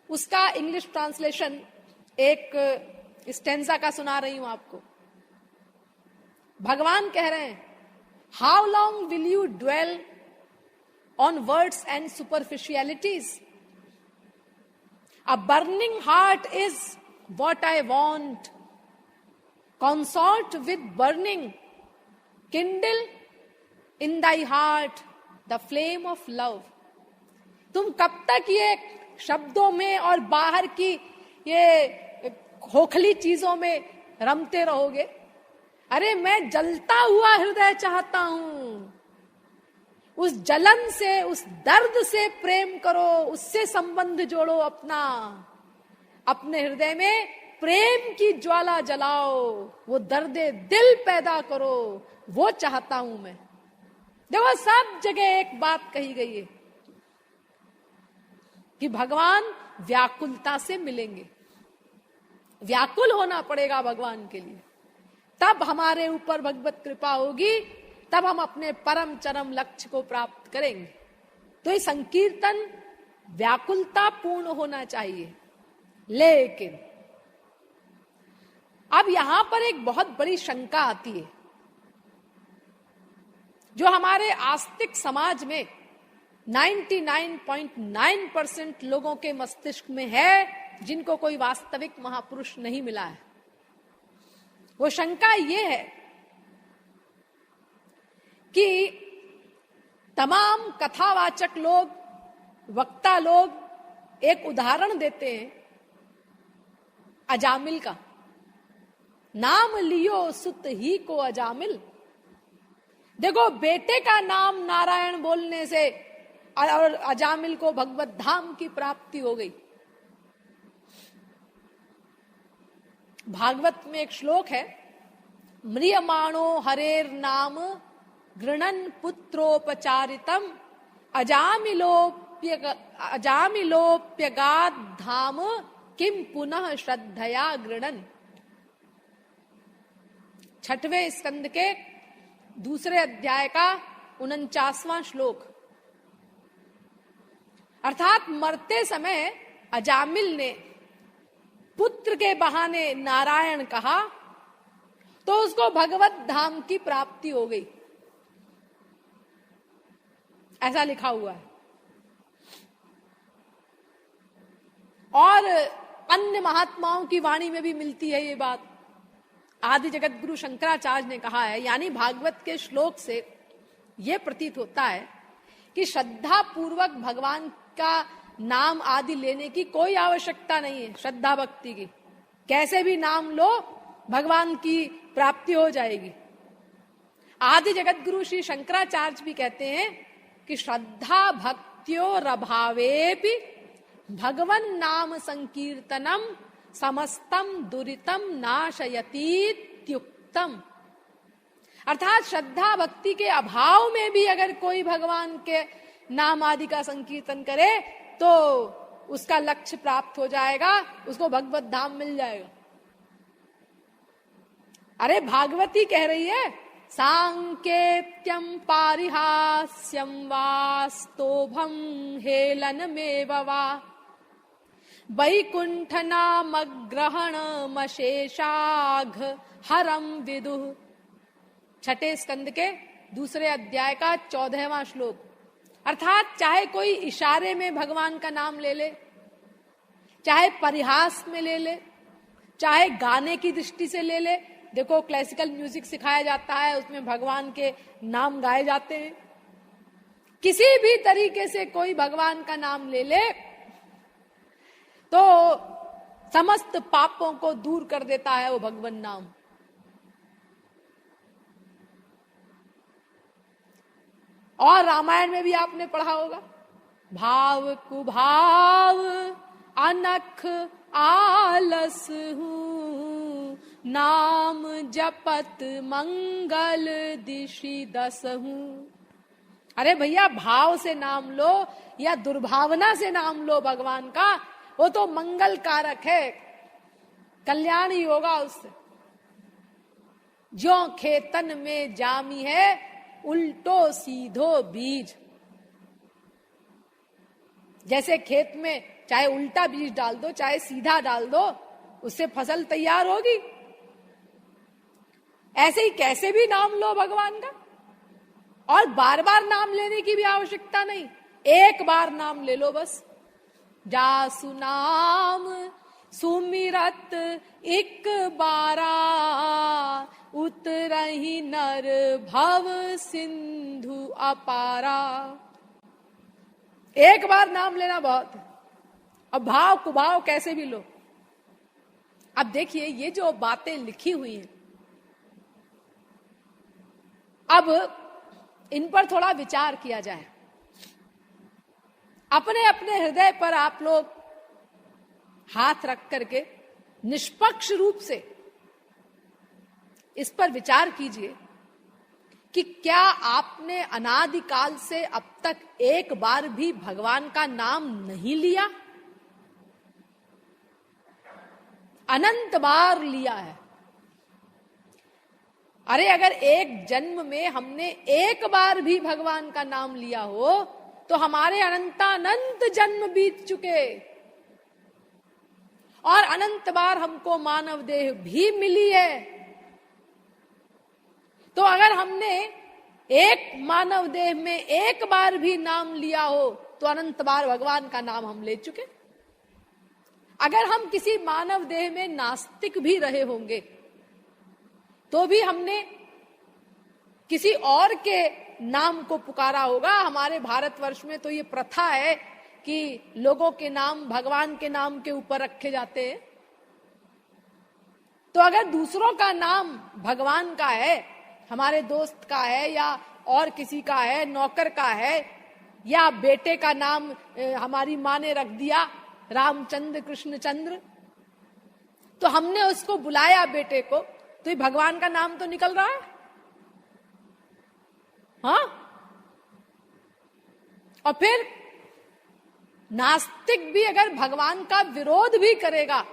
उसका इंग्लिश ट्रांसलेशन एक स्टेंजा का सुना रही हूं आपको। भगवान कह रहे हैं, how long will you dwell on words and superficialities? A burning heart is what I want, consort with burning, kindle in thy heart the flame of love। तुम कब तक ये शब्दों में और बाहर की ये खोखली चीजों में रमते रहोगे? अरे मैं जलता हुआ हृदय चाहता हूं। उस जलन से, उस दर्द से प्रेम करो, उससे संबंध जोड़ो अपना। अपने हृदय में प्रेम की ज्वाला जलाओ, वो दर्दे दिल पैदा करो, वो चाहता हूं मैं। देखो सब जगह एक बात कही गई है कि भगवान व्याकुलता से मिलेंगे, व्याकुल होना पड़ेगा भगवान के लिए, तब हमारे ऊपर भगवत कृपा होगी, तब हम अपने परम चरम लक्ष्य को प्राप्त करेंगे। तो ये संकीर्तन व्याकुलता पूर्ण होना चाहिए। लेकिन अब यहां पर एक बहुत बड़ी शंका आती है जो हमारे आस्तिक समाज में 99.9% लोगों के मस्तिष्क में है, जिनको कोई वास्तविक महापुरुष नहीं मिला है। वो शंका ये है कि तमाम कथावाचक लोग, वक्ता लोग एक उदाहरण देते हैं अजामिल का, नाम लियो सुत ही को अजामिल। देखो बेटे का नाम नारायण बोलने से और अजामिल को भगवत धाम की प्राप्ति हो गई। भागवत में एक श्लोक है, म्रियमाणो हरेर नाम गृणन पुत्रोपचारितम अजामिलोप्यगाद धाम किम पुनः श्रद्धया गृणन। 6वें स्कंद के 2 अध्याय का 49वां श्लोक। अर्थात मरते समय अजामिल ने पुत्र के बहाने नारायण कहा तो उसको भगवत धाम की प्राप्ति हो गई, ऐसा लिखा हुआ है। और अन्य महात्माओं की वाणी में भी मिलती है ये बात। आदि जगत गुरु शंकराचार्य ने कहा है, यानी भागवत के श्लोक से यह प्रतीत होता है कि श्रद्धा पूर्वक भगवान का नाम आदि लेने की कोई आवश्यकता नहीं है। श्रद्धा भक्ति की कैसे भी नाम लो, भगवान की प्राप्ति हो जाएगी। आदि जगत गुरु श्री शंकराचार्य भी कहते हैं कि श्रद्धा भक्त्योर अभावेपि भगवन नाम संकीर्तनम समस्तम दुरितम नाशयतीत्युक्तम। अर्थात श्रद्धा भक्ति के अभाव में भी अगर कोई भगवान के नाम आदि का संकीर्तन करे तो उसका लक्ष्य प्राप्त हो जाएगा, उसको भगवत धाम मिल जाएगा। अरे भागवती कह रही है, सांकेत्यम पारिहास्यम वास्तोभम हेलनमेव वा वैकुंठ नाम ग्रहण मशेषाघ हरम विदुः। 6 स्कंद के 2 अध्याय का 14वां श्लोक। अर्थात चाहे कोई इशारे में भगवान का नाम ले ले, चाहे परिहास में ले ले, चाहे गाने की दृष्टि से ले ले। देखो क्लासिकल म्यूजिक सिखाया जाता है, उसमें भगवान के नाम गाए जाते हैं। किसी भी तरीके से कोई भगवान का नाम ले ले तो समस्त पापों को दूर कर देता है वो भगवान नाम। और रामायण में भी आपने पढ़ा होगा, भाव कुभाव अनख आलस हूँ, नाम जपत मंगल दिशि दस हूँ। अरे भैया, भाव से नाम लो या दुर्भावना से नाम लो भगवान का, वो तो मंगल कारक है, कल्याण ही होगा उससे। जो खेतन में जामी है उल्टो सीधो बीज। जैसे खेत में चाहे उल्टा बीज डाल दो चाहे सीधा डाल दो, उससे फसल तैयार होगी। ऐसे ही कैसे भी नाम लो भगवान का, और बार बार नाम लेने की भी आवश्यकता नहीं, एक बार नाम ले लो बस। जासु नाम सुमिरत एक बारा, उतरहि नर भव सिंधु अपारा। एक बार नाम लेना बहुत है, अब भाव कुभाव कैसे भी लो। अब देखिए ये जो बातें लिखी हुई हैं, अब इन पर थोड़ा विचार किया जाए। अपने अपने हृदय पर आप लोग हाथ रख करके निष्पक्ष रूप से इस पर विचार कीजिए कि क्या आपने अनादिकाल से अब तक एक बार भी भगवान का नाम नहीं लिया? अनंत बार लिया है। अरे अगर एक जन्म में हमने एक बार भी भगवान का नाम लिया हो तो हमारे अनंतानंत जन्म बीत चुके, और अनंत बार हमको मानव देह भी मिली है। तो अगर हमने एक मानव देह में एक बार भी नाम लिया हो तो अनंत बार भगवान का नाम हम ले चुके। अगर हम किसी मानव देह में नास्तिक भी रहे होंगे तो भी हमने किसी और के नाम को पुकारा होगा। हमारे भारतवर्ष में तो ये प्रथा है कि लोगों के नाम भगवान के नाम के ऊपर रखे जाते हैं। तो अगर दूसरों का नाम भगवान का है, हमारे दोस्त का है या और किसी का है, नौकर का है, या बेटे का नाम हमारी माँ ने रख दिया रामचंद्र कृष्णचंद्र, तो हमने उसको बुलाया बेटे को, तो ये भगवान का नाम तो निकल रहा है। हाँ, और फिर नास्तिक भी अगर भगवान का विरोध भी करेगा,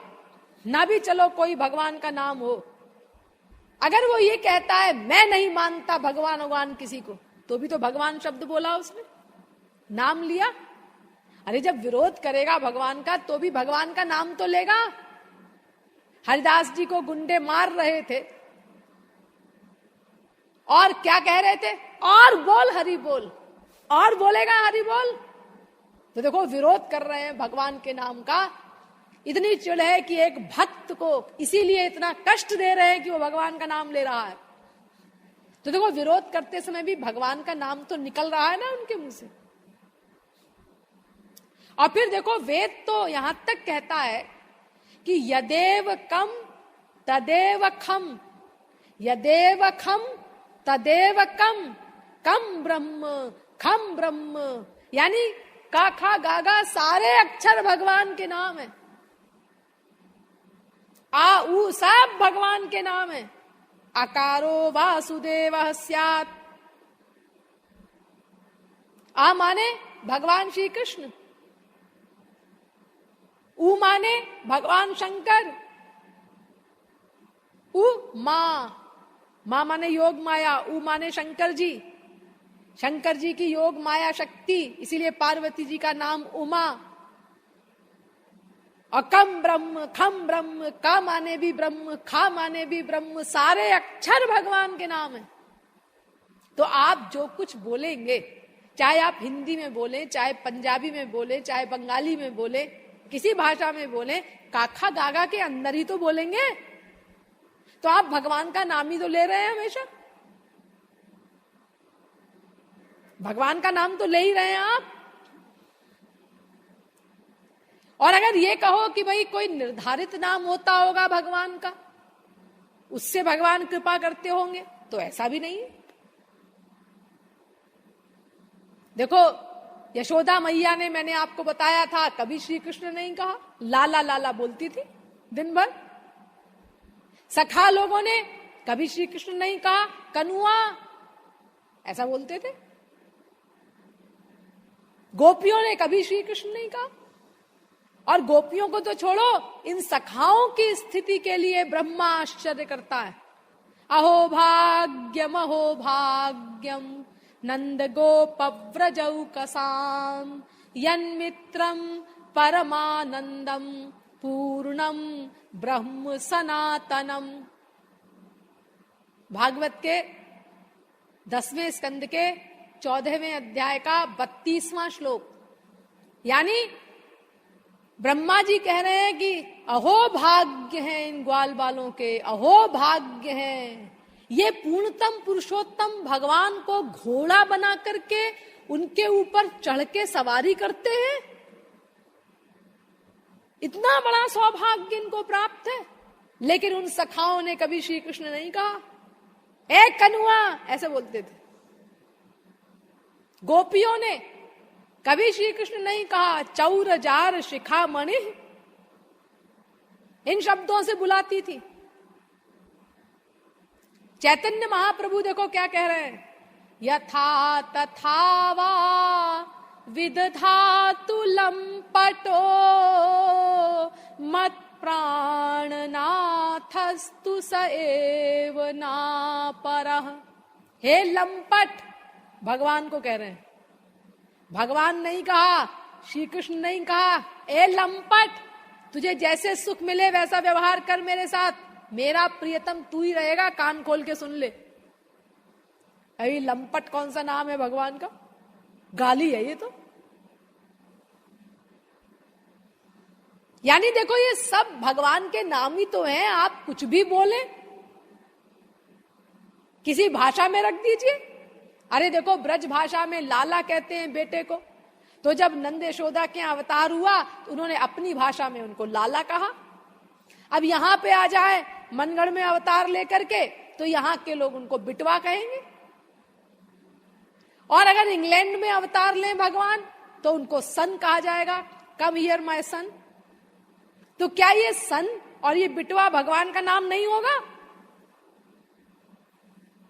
ना भी चलो कोई भगवान का नाम हो, अगर वो ये कहता है मैं नहीं मानता भगवान किसी को, तो भी तो भगवान शब्द बोला उसने, नाम लिया। अरे जब विरोध करेगा भगवान का तो भी भगवान का नाम तो लेगा। हरिदास जी को गुंडे मार रहे थे और क्या कह रहे थे, और बोल हरि बोल, और बोलेगा हरि बोल। तो देखो विरोध कर रहे हैं भगवान के नाम का। इतनी चिढ़ है कि एक भक्त को इसीलिए इतना कष्ट दे रहे हैं कि वो भगवान का नाम ले रहा है। तो देखो विरोध करते समय भी भगवान का नाम तो निकल रहा है ना उनके मुंह से। और फिर देखो वेद तो यहां तक कहता है कि यदेव कम तदेव खम, यदेव खम तदेव कम, कम ब्रह्म, यानी का खा गागा सारे अक्षर भगवान के नाम है। आ उ सब भगवान के नाम है। आकारो वासुदेवः स्यात्, आ माने भगवान श्री कृष्ण, उ माने भगवान शंकर, उ माँ माने योग माया, उ माने शंकर जी की योग माया शक्ति, इसीलिए पार्वती जी का नाम उमा। और कम ब्रह्म, खम ब्रह्म, का माने भी ब्रह्म, खा माने भी ब्रह्म, सारे अक्षर भगवान के नाम है। तो आप जो कुछ बोलेंगे, चाहे आप हिंदी में बोले, चाहे पंजाबी में बोले, चाहे बंगाली में बोले, किसी भाषा में बोले, काखा गागा के अंदर ही तो बोलेंगे। तो आप भगवान का नाम ही तो ले रहे हैं हमेशा, भगवान का नाम तो ले ही रहे हैं आप। और अगर ये कहो कि भाई कोई निर्धारित नाम होता होगा भगवान का, उससे भगवान कृपा करते होंगे, तो ऐसा भी नहीं है। देखो यशोदा मैया ने, मैंने आपको बताया था, कभी श्री कृष्ण नहीं कहा, लाला लाला बोलती थी दिन भर। सखा लोगों ने कभी श्री कृष्ण नहीं कहा, कनुआ ऐसा बोलते थे। गोपियों ने कभी श्री कृष्ण नहीं कहा। और गोपियों को तो छोड़ो, इन सखाओं की स्थिति के लिए ब्रह्मा आश्चर्य करता है। अहो भाग्यम नंद गोप व्रजौकसाम यन्मित्रम परमानंदम पूर्णम ब्रह्म सनातनम। भागवत के 10वें स्कंद के 14वें अध्याय का 32वां श्लोक। यानी ब्रह्मा जी कह रहे हैं कि अहो भाग्य हैं इन ग्वाल बालों के, अहो भाग्य हैं। ये पूर्णतम पुरुषोत्तम भगवान को घोड़ा बना करके उनके ऊपर चढ़ के सवारी करते हैं। इतना बड़ा सौभाग्य इनको प्राप्त है। लेकिन उन सखाओं ने कभी श्री कृष्ण नहीं कहा ए कनुआ, ऐसे बोलते थे। गोपियों ने कभी श्री कृष्ण नहीं कहा चौर जार शिखामणि, इन शब्दों से बुलाती थी। चैतन्य महाप्रभु देखो क्या कह रहे हैं, यथा तथा वा विदधातु लंपटो मत प्राणनाथस्तु स एव नापरः। हे लंपट, भगवान को कह रहे हैं। भगवान नहीं कहा, श्री कृष्ण नहीं कहा ए लंपट, तुझे जैसे सुख मिले वैसा व्यवहार कर मेरे साथ, मेरा प्रियतम तू ही रहेगा, कान खोल के सुन ले। अभी लंपट कौन सा नाम है भगवान का? गाली है ये तो। यानी देखो ये सब भगवान के नाम ही तो हैं, आप कुछ भी बोले, किसी भाषा में रख दीजिए। अरे देखो ब्रज भाषा में लाला कहते हैं बेटे को, तो जब नंद यशोदा के अवतार हुआ तो उन्होंने अपनी भाषा में उनको लाला कहा। अब यहां पे आ जाए मनगढ़ में अवतार लेकर के तो यहां के लोग उनको बिटवा कहेंगे, और अगर इंग्लैंड में अवतार लें भगवान तो उनको सन कहा जाएगा, कम हियर माय सन। तो क्या ये सन और ये बिटवा भगवान का नाम नहीं होगा?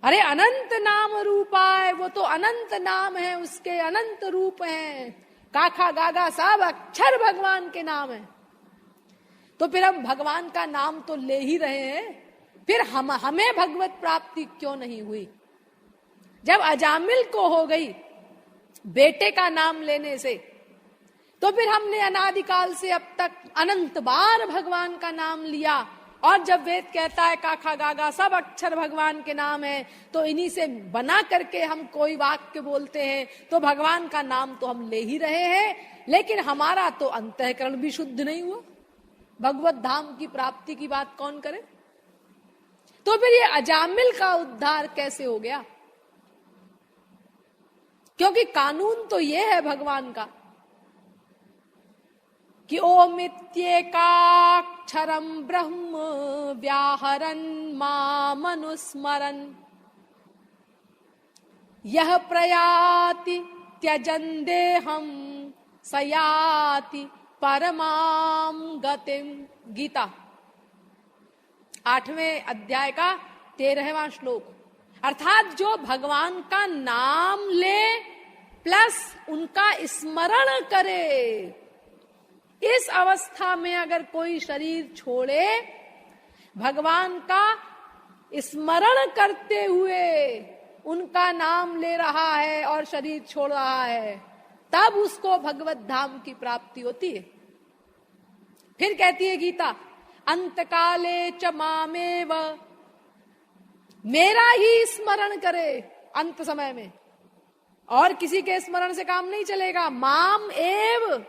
अरे अनंत नाम रूपाय, वो तो अनंत नाम है, उसके अनंत रूप हैं, काखा गागा सब अक्षर भगवान के नाम है। तो फिर हम भगवान का नाम तो ले ही रहे हैं, फिर हमें भगवत प्राप्ति क्यों नहीं हुई? जब अजामिल को हो गई बेटे का नाम लेने से, तो फिर हमने अनादिकाल से अब तक अनंत बार भगवान का नाम लिया। और जब वेद कहता है काखा गागा सब अक्षर भगवान के नाम है, तो इन्हीं से बना करके हम कोई वाक्य बोलते हैं, तो भगवान का नाम तो हम ले ही रहे हैं, लेकिन हमारा तो अंतःकरण भी शुद्ध नहीं हुआ। भगवत धाम की प्राप्ति की बात कौन करे? तो फिर ये अजामिल का उद्धार कैसे हो गया? क्योंकि कानून तो ये है भगवान का कि ओमित्येकाक्षरं ब्रह्म व्याहरन् मामनुस्मरन् यह प्रयाति त्यजन् देहं स याति परमां गतिम। गीता 8वें अध्याय का 13वां श्लोक। अर्थात जो भगवान का नाम ले प्लस उनका स्मरण करे, इस अवस्था में अगर कोई शरीर छोड़े, भगवान का स्मरण करते हुए उनका नाम ले रहा है और शरीर छोड़ रहा है, तब उसको भगवत धाम की प्राप्ति होती है। फिर कहती है गीता, अंत काले च मामेव, मेरा ही स्मरण करे अंत समय में, और किसी के स्मरण से काम नहीं चलेगा। माम एव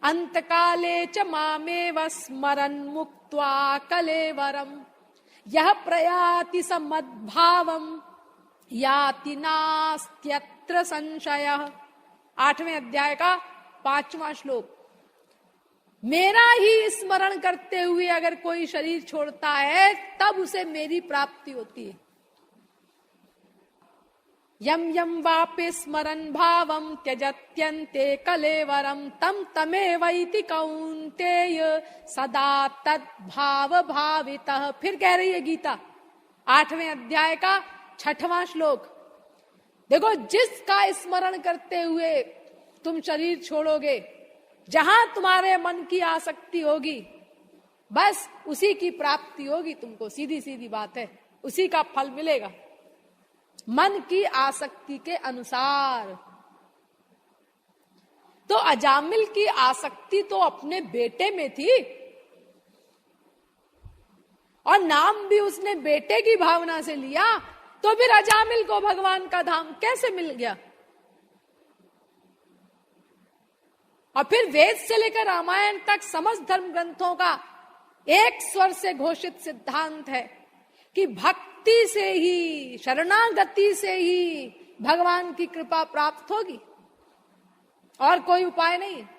अंत काले च मामेव स्मरन् मुक्त्वा कलेवरम यह प्रयाति समद्भावम याति नास्त्यत्र संशयः। 8वें अध्याय का 5वां श्लोक। मेरा ही स्मरण करते हुए अगर कोई शरीर छोड़ता है, तब उसे मेरी प्राप्ति होती है। यम यम वापि स्मरन् भावम त्यजत्यन्ते कलेवरम तम तमेवैति कौन्तेय सदा तद्भाव भावितः। फिर कह रही है गीता 8वें अध्याय का 6वां श्लोक। देखो, जिसका स्मरण करते हुए तुम शरीर छोड़ोगे, जहां तुम्हारे मन की आसक्ति होगी, बस उसी की प्राप्ति होगी तुमको। सीधी सीधी बात है। उसी का फल मिलेगा, मन की आसक्ति के अनुसार। तो अजामिल की आसक्ति तो अपने बेटे में थी, और नाम भी उसने बेटे की भावना से लिया, तो फिर अजामिल को भगवान का धाम कैसे मिल गया? और फिर वेद से लेकर रामायण तक समस्त धर्म ग्रंथों का एक स्वर से घोषित सिद्धांत है कि भक्ति से ही, शरणागति से ही भगवान की कृपा प्राप्त होगी, और कोई उपाय नहीं है।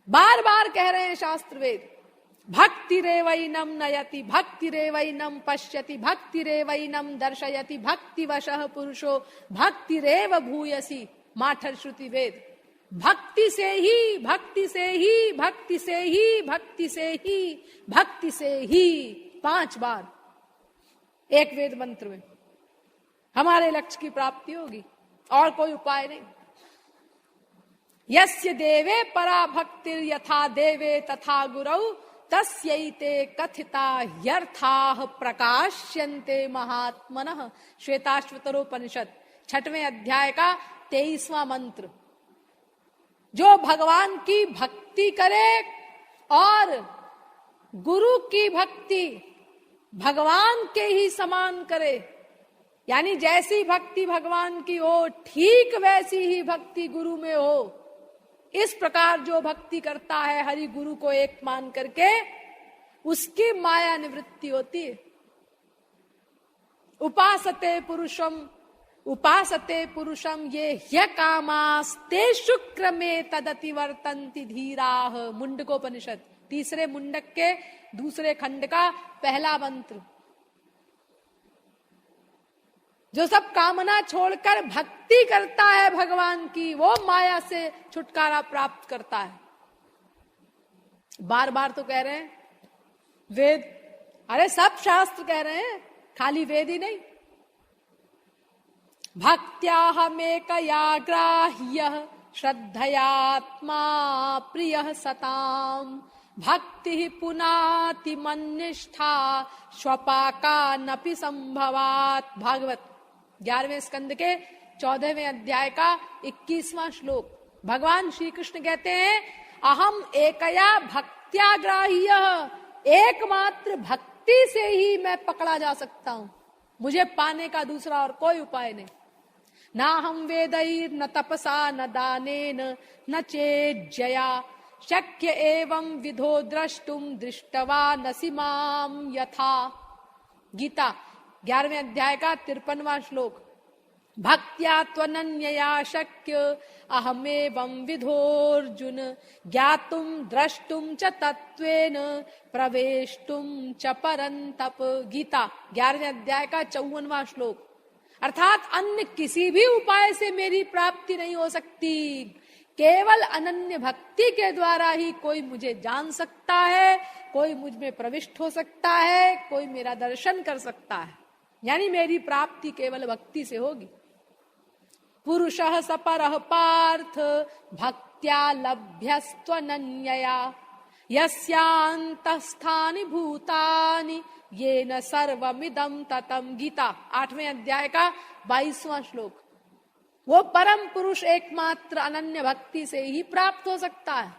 बार बार कह रहे हैं शास्त्र वेद, भक्ति रेवैनम नयति, भक्ति रेवैनम पश्यति, भक्ति रेवैनम दर्शयति, भक्ति वशः पुरुषो भक्ति रेव भूयसी, माठर श्रुति वेद। भक्ति से ही, भक्ति से ही, भक्ति से ही, भक्ति से ही, भक्ति से ही 5 बार एक वेद मंत्र में हमारे लक्ष्य की प्राप्ति होगी, और कोई उपाय नहीं। यस्य देवे परा भक्तिर यथा देवे तथा गुरौ तस्यैते कथिता ह्यर्थाः प्रकाश्यन्ते महात्मनः। श्वेताश्वतरोपनिषद 6वें अध्याय का 23वां मंत्र। जो भगवान की भक्ति करे और गुरु की भक्ति भगवान के ही समान करे, यानी जैसी भक्ति भगवान की हो ठीक वैसी ही भक्ति गुरु में हो, इस प्रकार जो भक्ति करता है हरि गुरु को एक मान करके, उसकी माया निवृत्ति होती है। उपासते पुरुषम ये ह्यकामास्ते शुक्रमे तदति वर्तन्ति धीराः। मुंडकोपनिषद 3 मुंडक के 2 खंड का 1 मंत्र। जो सब कामना छोड़कर भक्ति करता है भगवान की, वो माया से छुटकारा प्राप्त करता है। बार बार तो कह रहे हैं वेद, अरे सब शास्त्र कह रहे हैं, खाली वेद ही नहीं। भक्त्याहमेकया ग्राह्यः श्रद्धयात्मा प्रियः सताम्, भक्ति पुनाति मन्निष्ठा स्वपाकानपि संभवात्। भागवत 11वें स्कंद के 14वें अध्याय का 21वां श्लोक। भगवान श्री कृष्ण कहते हैं, अहम एकया भक्त्याग्राह्य, एकमात्र भक्ति से ही मैं पकड़ा जा सकता हूं, मुझे पाने का दूसरा और कोई उपाय नहीं। ना हम वेदैर न तपसा न दानेन न चेज्जया शक्य एवं विधो द्रष्टुम दृष्टवा नसि माम यथा। गीता 11वें अध्याय का 53वां श्लोक। भक्त्या त्वनन्यया शक्य अहमेवं विधोर्जुन ज्ञातुम द्रष्टुम च तत्वेन प्रवेष्टुम च परंतप। गीता 11वें अध्याय का 54वां श्लोक। अर्थात अन्य किसी भी उपाय से मेरी प्राप्ति नहीं हो सकती, केवल अनन्य भक्ति के द्वारा ही कोई मुझे जान सकता है, कोई मुझ में प्रविष्ट हो सकता है, कोई मेरा दर्शन कर सकता है। यानी मेरी प्राप्ति केवल भक्ति से होगी। पुरुषः सपरः पार्थ भक्त्या लभ्यस्त्वनन्यया यस्यान्तस्थानि भूतानि येन सर्वमिदं ततम्। गीता 8वें अध्याय का 22वां श्लोक। वो परम पुरुष एकमात्र अनन्य भक्ति से ही प्राप्त हो सकता है।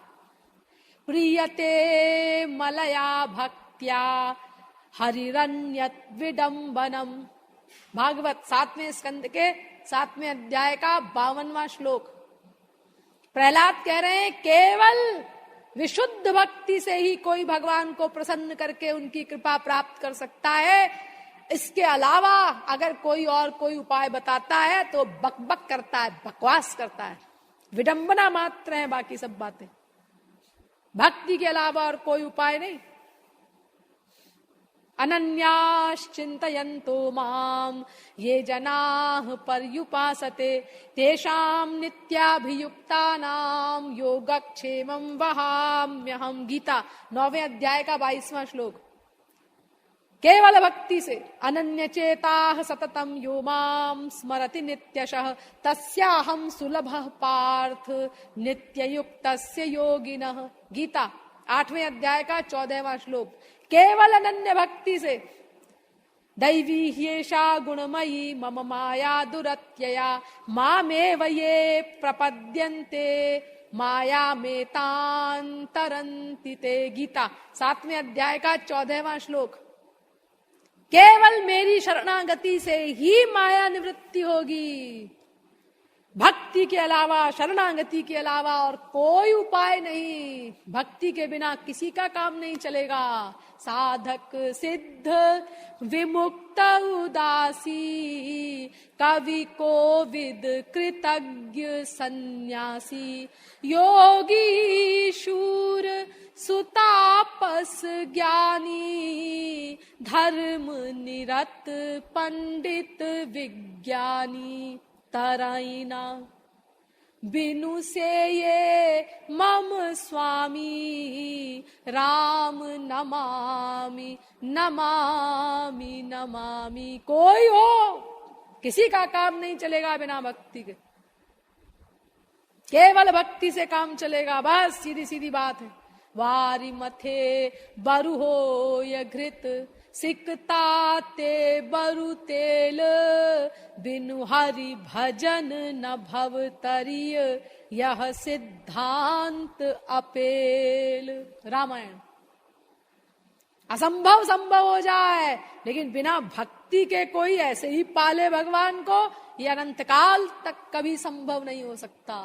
प्रीयते मलया भक्त्या हरिरन्यत् विडम्बनम। भागवत 7वें स्कंद के 7वें अध्याय का 52वां श्लोक। प्रहलाद कह रहे हैं, केवल विशुद्ध भक्ति से ही कोई भगवान को प्रसन्न करके उनकी कृपा प्राप्त कर सकता है। इसके अलावा अगर कोई और कोई उपाय बताता है तो बकबक करता है, बकवास करता है, विडंबना मात्र है बाकी सब बातें। भक्ति के अलावा और कोई उपाय नहीं। अनन्याश्चिन्तयन्तो माम ये जनाः पर्युपासते तेषां नित्याभियुक्तानां योगक्षेमं वहाम्यहम्। गीता 9वें अध्याय का 22वां श्लोक। केवल भक्ति से अनन्य चेताः सततं यो मां स्मरति नित्यशः तस्याहं सुलभः पार्थ नित्ययुक्तस्य योगिनः। गीता 8वें अध्याय का 14वां श्लोक। केवल अनन्य भक्ति से। दैवी ह्येषा गुणमयी मम माया दुरत्यया मामेव ये प्रपद्यन्ते माया में तांतरन्ति ते। गीता 7वें अध्याय का 14वां श्लोक। केवल मेरी शरणागति से ही माया निवृत्ति होगी। भक्ति के अलावा, शरणागति के अलावा और कोई उपाय नहीं। भक्ति के बिना किसी का काम नहीं चलेगा। साधक सिद्ध विमुक्त उदासी कवि कोविद कृतज्ञ सन्यासी योगी शूर सुतापस ज्ञानी धर्म निरत पंडित विज्ञानी तराइना बिनु से ये मम स्वामी राम नमामि नमामि नमामि। कोई हो, किसी का काम नहीं चलेगा बिना भक्ति के। केवल भक्ति से काम चलेगा, बस सीधी सीधी बात है। वारी मथे बरु हो य घृत सिकता ते बरु तेल बिनु हरि भजन न भव तरिय यह सिद्धांत अपेल। रामायण। असंभव संभव हो जाए, लेकिन बिना भक्ति के कोई ऐसे ही पाले भगवान को, ये अनंत काल तक कभी संभव नहीं हो सकता।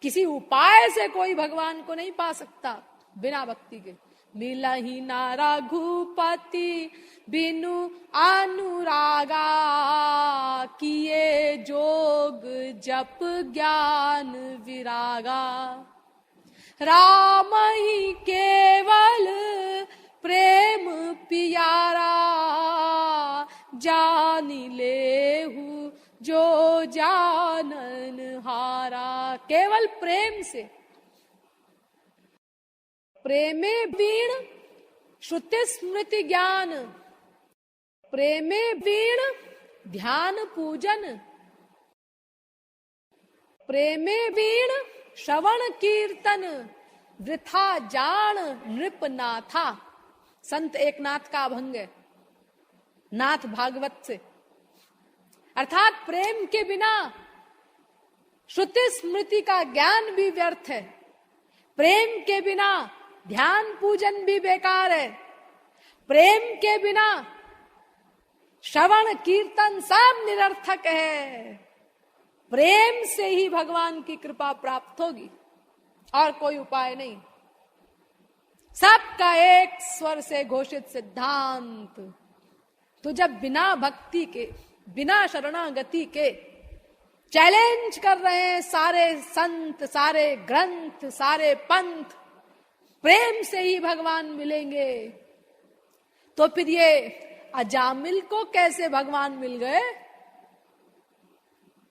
किसी उपाय से कोई भगवान को नहीं पा सकता बिना भक्ति के। मिलहि ना रघुपति बिनु अनुरागा किए जोग जप ज्ञान विरागा। राम ही केवल प्रेम पियारा जान लेहु जो जानन हारा। केवल प्रेम से। प्रेमे वीण श्रुति स्मृति ज्ञान प्रेमे वीण ध्यान पूजन प्रेमे वीण श्रवण कीर्तन वृथा जान नृप नाथा। संत एकनाथ का अभंग है, नाथ भागवत से। अर्थात प्रेम के बिना श्रुति स्मृति का ज्ञान भी व्यर्थ है। प्रेम के बिना ध्यान पूजन भी बेकार है। प्रेम के बिना श्रवण कीर्तन सब निरर्थक है। प्रेम से ही भगवान की कृपा प्राप्त होगी और कोई उपाय नहीं। सबका एक स्वर से घोषित सिद्धांत। तो जब बिना भक्ति के, बिना शरणागति के चैलेंज कर रहे हैं सारे संत, सारे ग्रंथ, सारे पंथ, प्रेम से ही भगवान मिलेंगे, तो फिर ये अजामिल को कैसे भगवान मिल गए?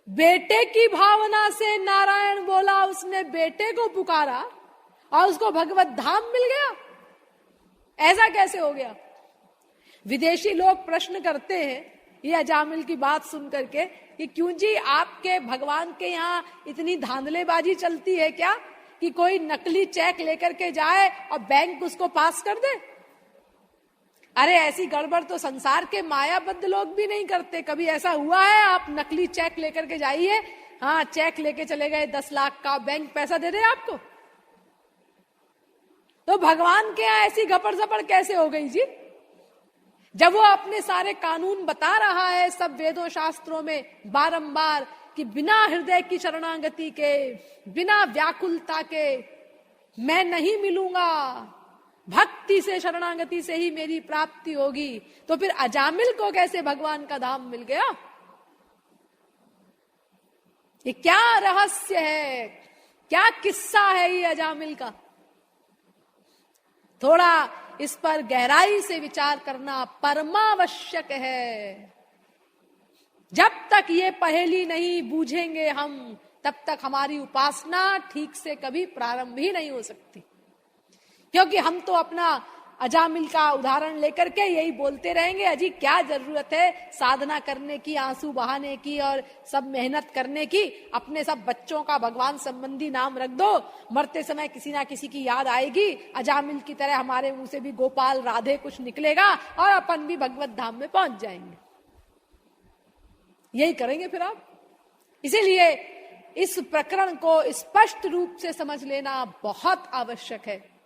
बेटे की भावना से नारायण बोला, उसने बेटे को पुकारा और उसको भगवत धाम मिल गया। ऐसा कैसे हो गया? विदेशी लोग प्रश्न करते हैं ये अजामिल की बात सुन करके कि क्यों जी आपके भगवान के यहाँ इतनी धांधलेबाजी चलती है क्या कि कोई नकली चेक लेकर के जाए और बैंक उसको पास कर दे? अरे ऐसी गड़बड़ तो संसार के मायाबद्ध लोग भी नहीं करते। कभी ऐसा हुआ है आप नकली चेक लेकर के जाइए, हाँ चेक लेके चले गए 10 लाख का, बैंक पैसा दे दे आपको? तो भगवान के यहाँ ऐसी घपड़ झपड़ कैसे हो गई जी? जब वो अपने सारे कानून बता रहा है सब वेदों शास्त्रों में बारंबार कि बिना हृदय की शरणागति के, बिना व्याकुलता के मैं नहीं मिलूंगा, भक्ति से शरणागति से ही मेरी प्राप्ति होगी, तो फिर अजामिल को कैसे भगवान का धाम मिल गया? ये क्या रहस्य है, क्या किस्सा है ये अजामिल का? थोड़ा इस पर गहराई से विचार करना परमावश्यक है। जब तक ये पहेली नहीं बूझेंगे हम, तब तक हमारी उपासना ठीक से कभी प्रारंभ ही नहीं हो सकती। क्योंकि हम तो अपना अजामिल का उदाहरण लेकर के यही बोलते रहेंगे, अजी क्या जरूरत है साधना करने की, आंसू बहाने की और सब मेहनत करने की, अपने सब बच्चों का भगवान संबंधी नाम रख दो, मरते समय किसी ना किसी की याद आएगी, अजामिल की तरह हमारे मुंह से भी गोपाल राधे कुछ निकलेगा और अपन भी भगवत धाम में पहुंच जाएंगे। यही करेंगे फिर आप। इसीलिए इस प्रकरण को स्पष्ट रूप से समझ लेना बहुत आवश्यक है।